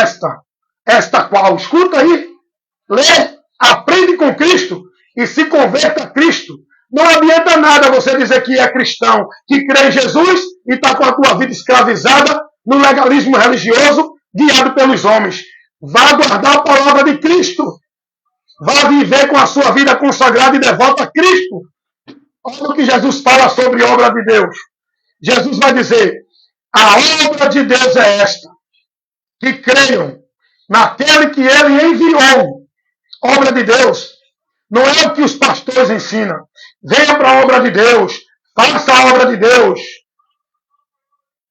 esta qual? Escuta aí, lê, aprende com Cristo e se converta a Cristo. Não adianta nada você dizer que é cristão, que crê em Jesus e está com a tua vida escravizada no legalismo religioso, guiado pelos homens. Vá guardar a palavra de Cristo. Vá viver com a sua vida consagrada e devota a Cristo. Olha o que Jesus fala sobre a obra de Deus. Jesus vai dizer: a obra de Deus é esta, que creiam naquele que ele enviou. Obra de Deus não é o que os pastores ensinam. Venha para a obra de Deus, faça a obra de Deus.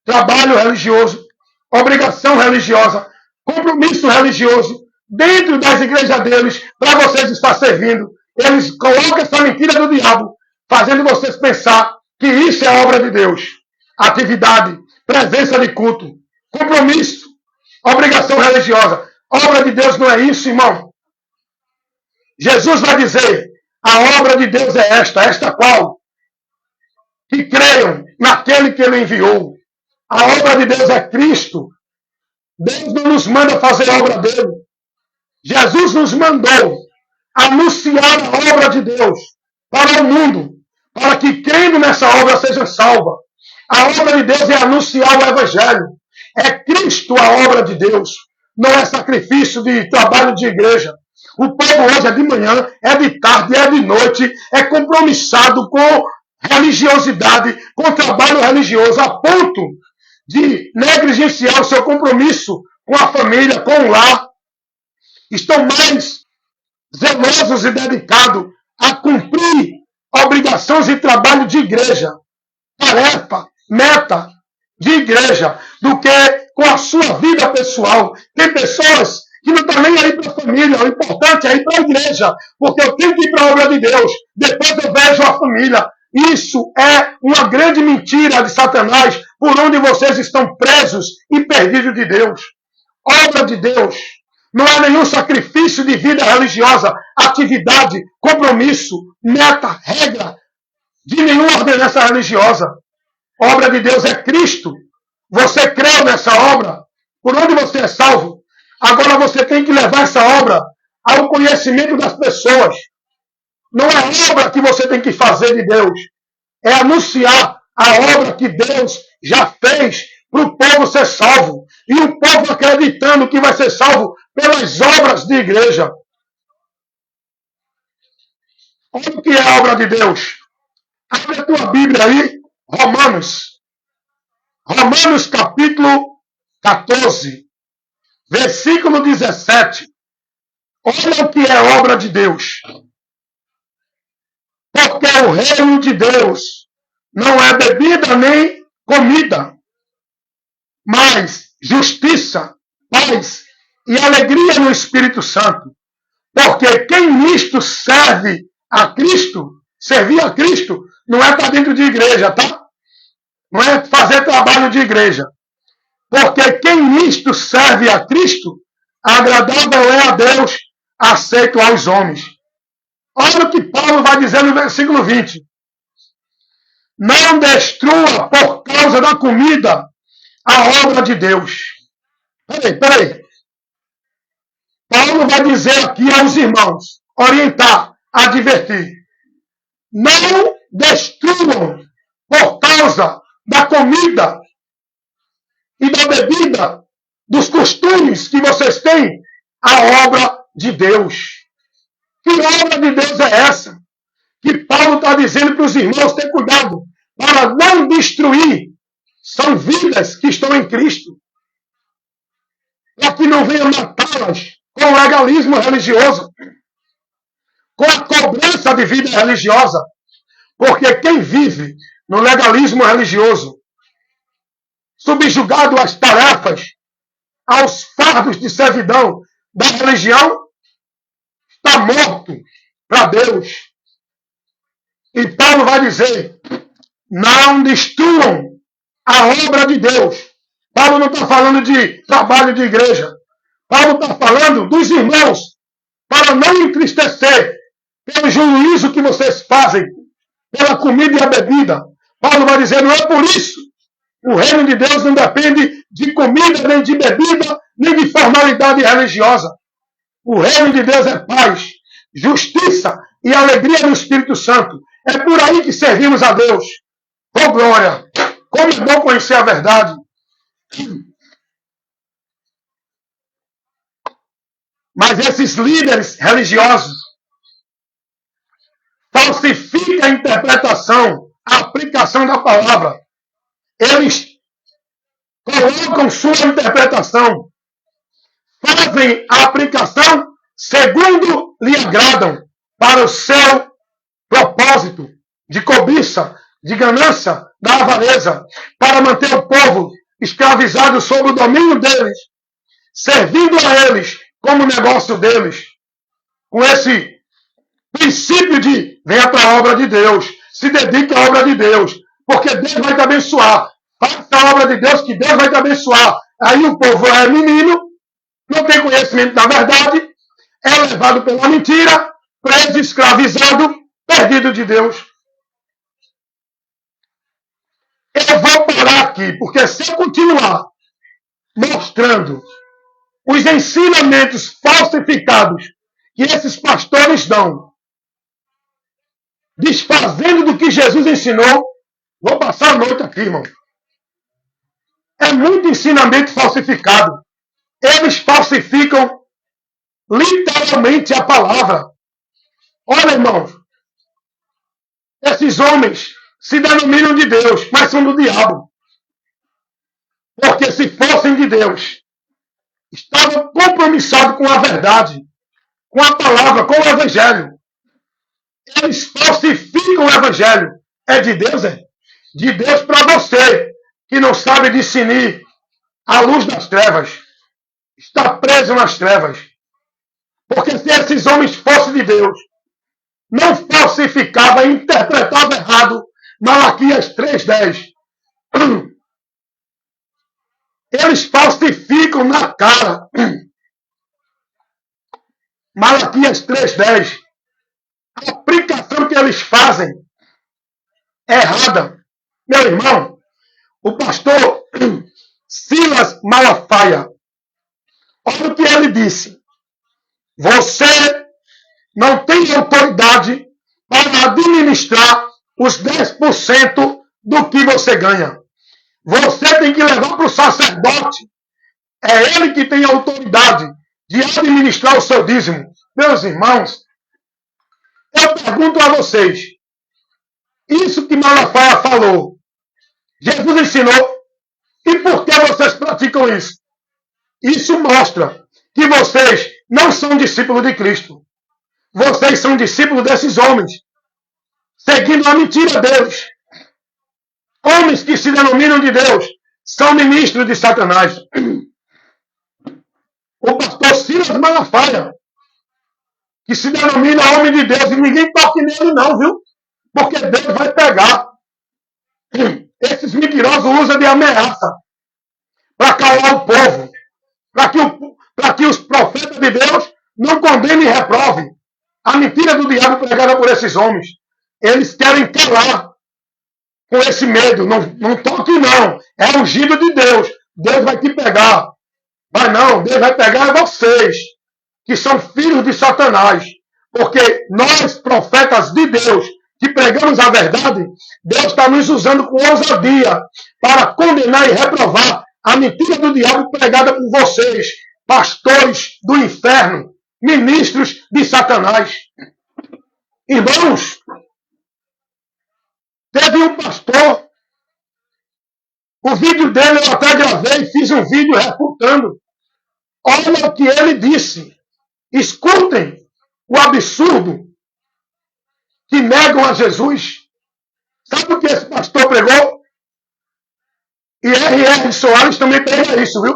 Trabalho religioso, obrigação religiosa, compromisso religioso, dentro das igrejas deles, para vocês estar servindo. Eles colocam essa mentira do diabo, fazendo vocês pensar que isso é a obra de Deus. Atividade, presença de culto, compromisso, obrigação religiosa. Obra de Deus não é isso, irmão. Jesus vai dizer: a obra de Deus é esta qual? Que creiam naquele que ele enviou. A obra de Deus é Cristo. Deus não nos manda fazer a obra dele. Jesus nos mandou anunciar a obra de Deus para o mundo, para que crendo nessa obra seja salva. A obra de Deus é anunciar o Evangelho. É Cristo a obra de Deus. Não é sacrifício de trabalho de igreja. O povo hoje é de manhã, é de tarde, é de noite, é compromissado com religiosidade, com trabalho religioso, a ponto de negligenciar o seu compromisso com a família, com o lar. Estão mais zelosos e dedicados a cumprir obrigações e trabalho de igreja, tarefa, meta de igreja, do que com a sua vida pessoal. Tem pessoas que não estão nem aí para a família, o importante é ir para a igreja, porque eu tenho que ir para a obra de Deus, depois eu vejo a família. Isso é uma grande mentira de Satanás, por onde vocês estão presos e perdidos de Deus. Obra de Deus não é nenhum sacrifício de vida religiosa, atividade, compromisso, meta, regra de nenhuma ordenança religiosa. Obra de Deus é Cristo. Você creu nessa obra, por onde você é salvo. Agora você tem que levar essa obra ao conhecimento das pessoas. Não é a obra que você tem que fazer de Deus, é anunciar a obra que Deus já fez para o povo ser salvo. E o povo acreditando que vai ser salvo pelas obras de igreja. Olha o que é a obra de Deus. Abre a tua Bíblia aí, Romanos. Romanos capítulo 14, versículo 17. Olha o que é a obra de Deus. Porque o reino de Deus não é bebida nem comida, mas justiça, paz e alegria no Espírito Santo. Porque quem nisto serve a Cristo, servir a Cristo, não é para dentro de igreja, tá? Não é fazer trabalho de igreja. Porque quem nisto serve a Cristo, agradável é a Deus, aceito aos homens. Olha o que Paulo vai dizer no versículo 20. Não destrua por causa da comida a obra de Deus. Peraí. Paulo vai dizer aqui aos irmãos, orientar, advertir. Não destruam por causa da comida e da bebida, dos costumes que vocês têm, a obra de Deus. Que obra de Deus é essa? Que Paulo está dizendo para os irmãos ter cuidado para não destruir. São vidas que estão em Cristo. Para que não venham matá-las com o legalismo religioso, com a cobrança de vida religiosa. Porque quem vive no legalismo religioso, subjugado às tarefas, aos fardos de servidão da religião, está morto para Deus. E Paulo vai dizer, não destruam a obra de Deus. Paulo não está falando de trabalho de igreja. Paulo está falando dos irmãos, para não entristecer pelo juízo que vocês fazem, pela comida e a bebida. Paulo vai dizer, não é por isso. O reino de Deus não depende de comida, nem de bebida, nem de formalidade religiosa. O reino de Deus é paz, justiça e alegria no Espírito Santo. É por aí que servimos a Deus. Oh, glória! Como é bom conhecer a verdade. Mas esses líderes religiosos falsificam fica a interpretação, a aplicação da palavra. Eles colocam sua interpretação, fazem a aplicação segundo lhe agradam, para o seu propósito de cobiça, de ganância, da avareza, para manter o povo escravizado sob o domínio deles, servindo a eles como negócio deles, com esse princípio de venha para a obra de Deus, se dedique à obra de Deus, porque Deus vai te abençoar. Faça a obra de Deus que Deus vai te abençoar. Aí o povo é menino, não tem conhecimento da verdade, é levado pela mentira, preso, escravizado, perdido de Deus. Eu vou parar aqui, porque se eu continuar mostrando os ensinamentos falsificados que esses pastores dão, desfazendo do que Jesus ensinou, vou passar a noite aqui, irmão. É muito ensinamento falsificado. Eles falsificam literalmente a palavra. Olha, irmão, esses homens se denominam de Deus, mas são do diabo. Porque se fossem de Deus, estavam compromissados com a verdade, com a palavra, com o evangelho. Eles falsificam o evangelho. É de Deus, é? De Deus para você, que não sabe discernir a luz das trevas. Está preso nas trevas. Porque se esses homens fossem de Deus, não falsificava, interpretava errado Malaquias 3:10. Eles falsificam na cara. Malaquias 3:10. A aplicação que eles fazem é errada. Meu irmão, o pastor Silas Malafaia, olha o que ele disse. Você não tem autoridade para administrar os 10% do que você ganha. Você tem que levar para o sacerdote. É ele que tem autoridade de administrar o seu dízimo. Meus irmãos, eu pergunto a vocês, isso que Malafaia falou, Jesus ensinou, e por que vocês praticam isso? Isso mostra que vocês não são discípulos de Cristo. Vocês são discípulos desses homens, seguindo a mentira deles. Homens que se denominam de Deus são ministros de Satanás. O pastor Silas Malafaia, que se denomina homem de Deus, e ninguém toque nele não, viu? Porque Deus vai pegar. Esses mentirosos usam de ameaça para calar o povo, para que os profetas de Deus não condenem e reprovem a mentira do diabo pregada por esses homens. Eles querem calar com esse medo. Não toque não. É ungido de Deus. Deus vai te pegar. Vai não. Deus vai pegar vocês, que são filhos de Satanás. Porque nós, profetas de Deus, que pregamos a verdade, Deus está nos usando com ousadia para condenar e reprovar a mentira do diabo pregada por vocês, pastores do inferno, ministros de Satanás. Irmãos, teve um pastor, o vídeo dele eu até gravei, fiz um vídeo refutando. Olha o que ele disse. Escutem o absurdo que negam a Jesus. Sabe o que esse pastor pregou? E R.R. Soares também prega isso, viu?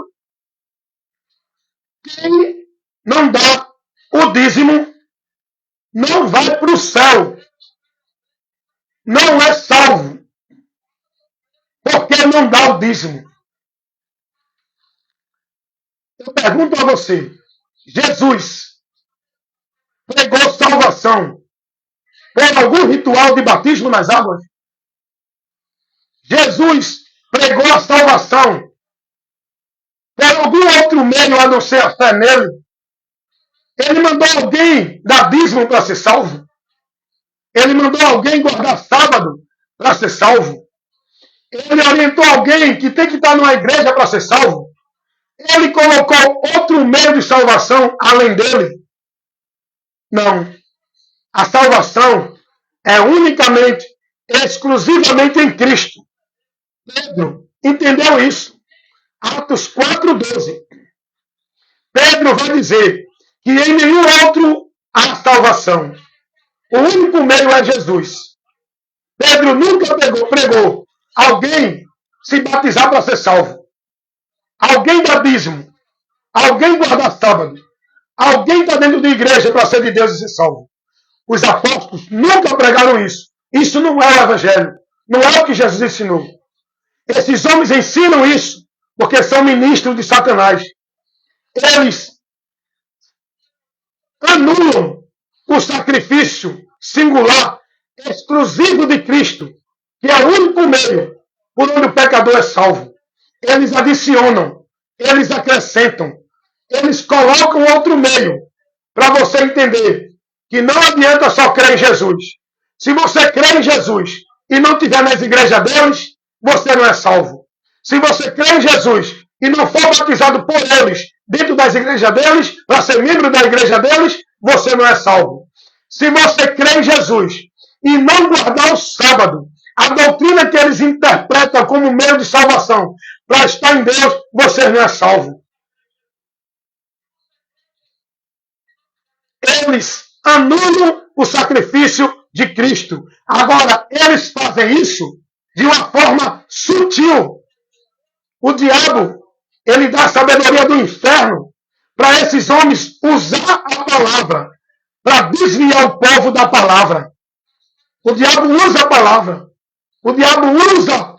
Quem não dá o dízimo não vai para o céu. Não é salvo. Porque não dá o dízimo. Eu pergunto a você, Jesus pregou salvação por algum ritual de batismo nas águas? Jesus pregou a salvação por algum outro meio a não ser a fé nele? Ele mandou alguém dar dízimo para ser salvo? Ele mandou alguém guardar sábado para ser salvo? Ele orientou alguém que tem que estar numa igreja para ser salvo? Ele colocou outro meio de salvação além dele? Não. A salvação é unicamente, exclusivamente em Cristo. Pedro entendeu isso. Atos 4:12. Pedro vai dizer que em nenhum outro há salvação. O único meio é Jesus. Pedro nunca pregou alguém se batizar para ser salvo. Alguém dar dízimo. Alguém guardar sábado. Alguém está dentro de igreja para ser de Deus e ser salvo. Os apóstolos nunca pregaram isso. Isso não é o evangelho. Não é o que Jesus ensinou. Esses homens ensinam isso porque são ministros de Satanás. Eles anulam o sacrifício singular, exclusivo de Cristo, que é o único meio por onde o pecador é salvo. Eles adicionam, eles acrescentam, eles colocam outro meio para você entender que não adianta só crer em Jesus. Se você crê em Jesus e não estiver nas igrejas deles, você não é salvo. Se você crê em Jesus e não for batizado por eles dentro das igrejas deles, para ser membro da igreja deles, você não é salvo. Se você crê em Jesus e não guardar o sábado, a doutrina que eles interpretam como meio de salvação, para estar em Deus, você não é salvo. Eles anulam o sacrifício de Cristo. Agora, eles fazem isso de uma forma sutil. O diabo, ele dá a sabedoria do inferno para esses homens usar a palavra, para desviar o povo da palavra. O diabo usa a palavra. O diabo usa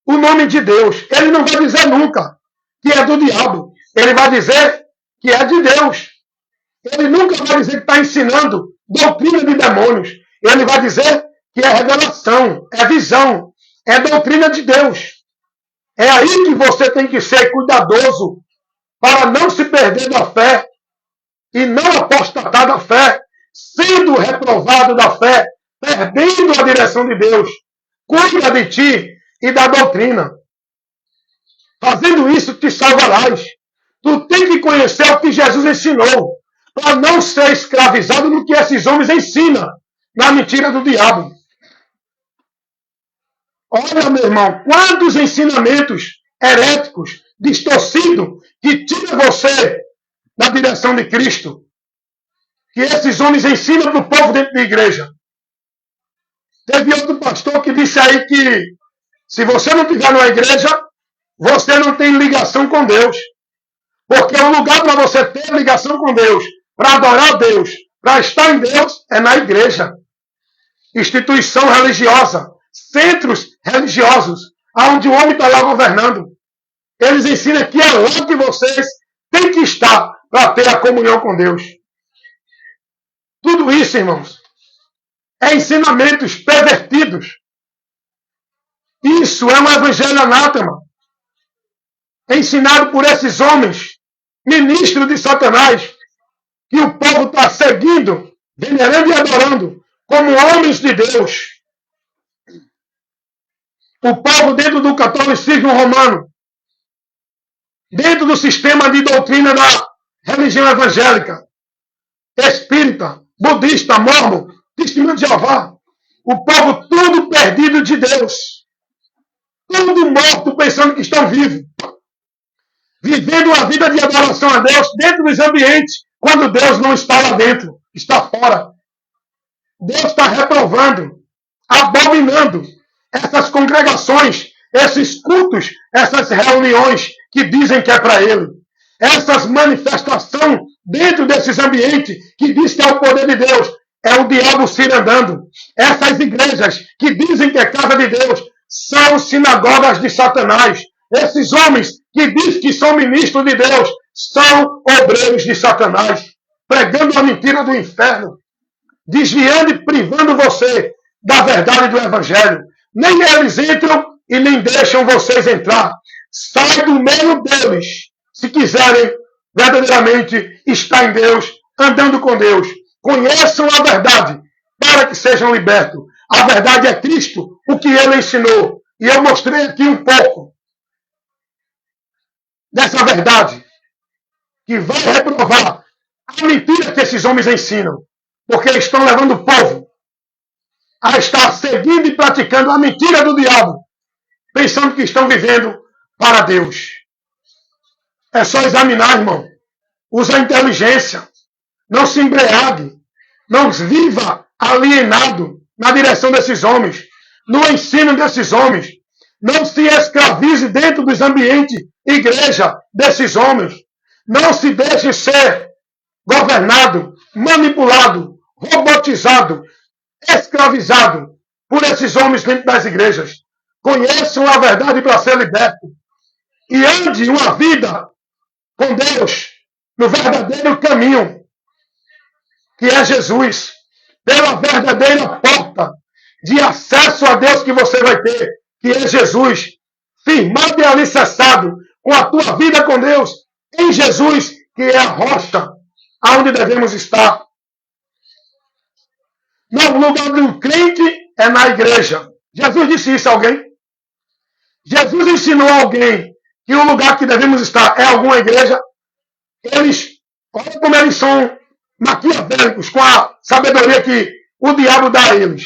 o nome de Deus. Ele não vai dizer nunca que é do diabo. Ele vai dizer que é de Deus. Ele nunca vai dizer que está ensinando doutrina de demônios. Ele vai dizer que é revelação, é visão, é doutrina de Deus. É aí que você tem que ser cuidadoso para não se perder da fé e não apostatar da fé, sendo reprovado da fé, perdendo a direção de Deus. Cuida de ti e da doutrina. Fazendo isso, te salvarás. Tu tem que conhecer o que Jesus ensinou, para não ser escravizado no que esses homens ensinam, na mentira do diabo. Olha, meu irmão, quantos ensinamentos heréticos, distorcidos, que tiram você da direção de Cristo, que esses homens ensinam para o povo dentro da igreja. Teve outro pastor que disse aí que se você não estiver numa igreja, você não tem ligação com Deus. Porque o lugar para você ter ligação com Deus, para adorar Deus, para estar em Deus, é na igreja. Instituição religiosa, centros religiosos, onde o homem está lá governando. Eles ensinam que é lá que vocês têm que estar para ter a comunhão com Deus. Tudo isso, irmãos, é ensinamentos pervertidos. Isso é um evangelho anátema, ensinado por esses homens, ministros de Satanás, que o povo está seguindo, venerando e adorando, como homens de Deus. O povo dentro do catolicismo romano, dentro do sistema de doutrina da religião evangélica, espírita, budista, mórmon, testemunho de Jeová, o povo tudo perdido de Deus, tudo morto pensando que estão vivos, vivendo uma vida de adoração a Deus dentro dos ambientes, quando Deus não está lá dentro, está fora. Deus está reprovando, abominando essas congregações, esses cultos, essas reuniões que dizem que é para Ele. Essas manifestações dentro desses ambientes que diz que é o poder de Deus, é o diabo cirandando. Essas igrejas que dizem que é casa de Deus, são sinagogas de Satanás. Esses homens que dizem que são ministros de Deus, são obreiros de Satanás, pregando a mentira do inferno, desviando e privando você da verdade do Evangelho. Nem eles entram e nem deixam vocês entrar. Sai do meio deles, se quiserem verdadeiramente estar em Deus, andando com Deus. Conheçam a verdade para que sejam libertos. A verdade é Cristo, o que Ele ensinou. E eu mostrei aqui um pouco dessa verdade que vai reprovar a mentira que esses homens ensinam. Porque eles estão levando o povo a estar seguindo e praticando a mentira do diabo, pensando que estão vivendo para Deus. É só examinar, irmão. Use a inteligência. Não se embriague. Não viva alienado na direção desses homens, no ensino desses homens. Não se escravize dentro dos ambientes, igreja, desses homens. Não se deixe ser governado, manipulado, robotizado, escravizado por esses homens dentro das igrejas. Conheçam a verdade para ser liberto. E ande uma vida com Deus no verdadeiro caminho, que é Jesus, pela verdadeira porta de acesso a Deus que você vai ter, que é Jesus, firmado e alicerçado com a tua vida com Deus, em Jesus, que é a rocha aonde devemos estar. No lugar do crente é na igreja. Jesus disse isso a alguém? Jesus ensinou a alguém que o lugar que devemos estar é alguma igreja? Olha como eles são maquiavélicos com a sabedoria que o diabo dá a eles.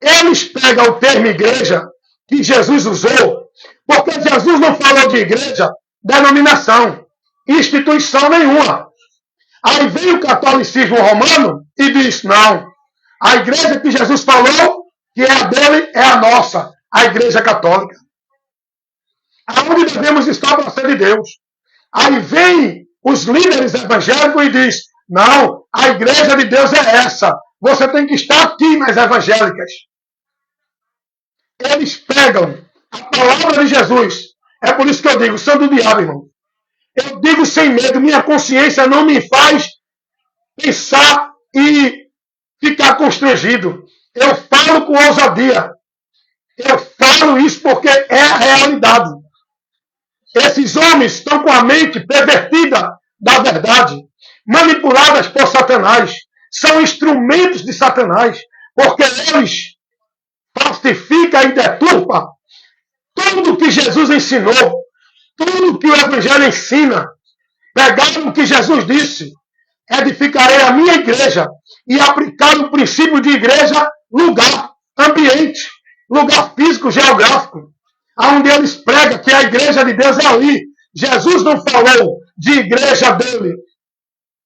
Eles pegam o termo igreja que Jesus usou, porque Jesus não falou de igreja, denominação, instituição nenhuma. Aí vem o catolicismo romano e diz, não, a igreja que Jesus falou, que é a dele, é a nossa, a igreja católica. Aonde devemos estar para ser de Deus. Aí vem os líderes evangélicos e diz, não, a igreja de Deus é essa. Você tem que estar aqui nas evangélicas. Eles pegam a palavra de Jesus. É por isso que eu digo, são do diabo, irmão. Eu digo sem medo, minha consciência não me faz pensar e ficar constrangido. Eu falo com ousadia. Eu falo isso porque é a realidade. Esses homens estão com a mente pervertida da verdade, manipuladas por Satanás. São instrumentos de Satanás, porque eles falsificam e deturpam tudo que Jesus ensinou, tudo que o Evangelho ensina. Pegaram o que Jesus disse, edificarei a minha igreja, e aplicar o princípio de igreja, lugar, ambiente, lugar físico, geográfico, onde eles pregam que a igreja de Deus é ali. Jesus não falou de igreja dele,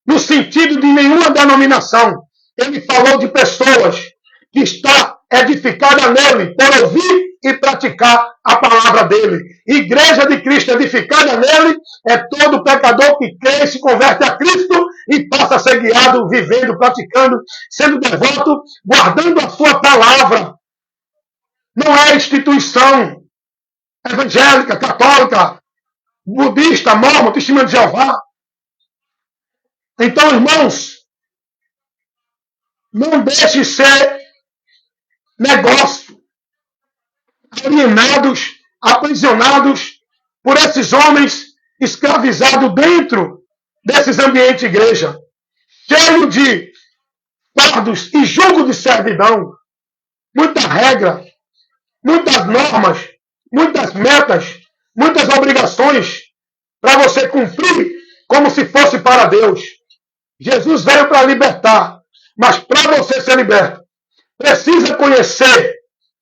no sentido de nenhuma denominação. Ele falou de pessoas que está edificada nele, para ouvir e praticar a palavra dele. Igreja de Cristo edificada nele é todo pecador que crê e se converte a Cristo e passa a ser guiado, vivendo, praticando, sendo devoto, guardando a sua palavra. Não é instituição evangélica, católica, budista, mormon, testemunha de Jeová. Então, irmãos, não deixe ser negócio, alienados, aprisionados por esses homens escravizados dentro desses ambientes de igreja, cheio de fardos e jugo de servidão, muita regra, muitas normas, muitas metas, muitas obrigações para você cumprir como se fosse para Deus. Jesus veio para libertar, mas para você ser liberto, precisa conhecer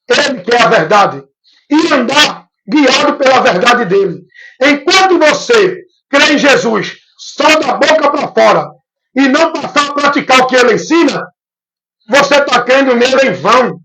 Ele que é a verdade e andar guiado pela verdade dele. Enquanto você crê em Jesus só da boca para fora e não passar a praticar o que ele ensina, você está crendo nele em vão.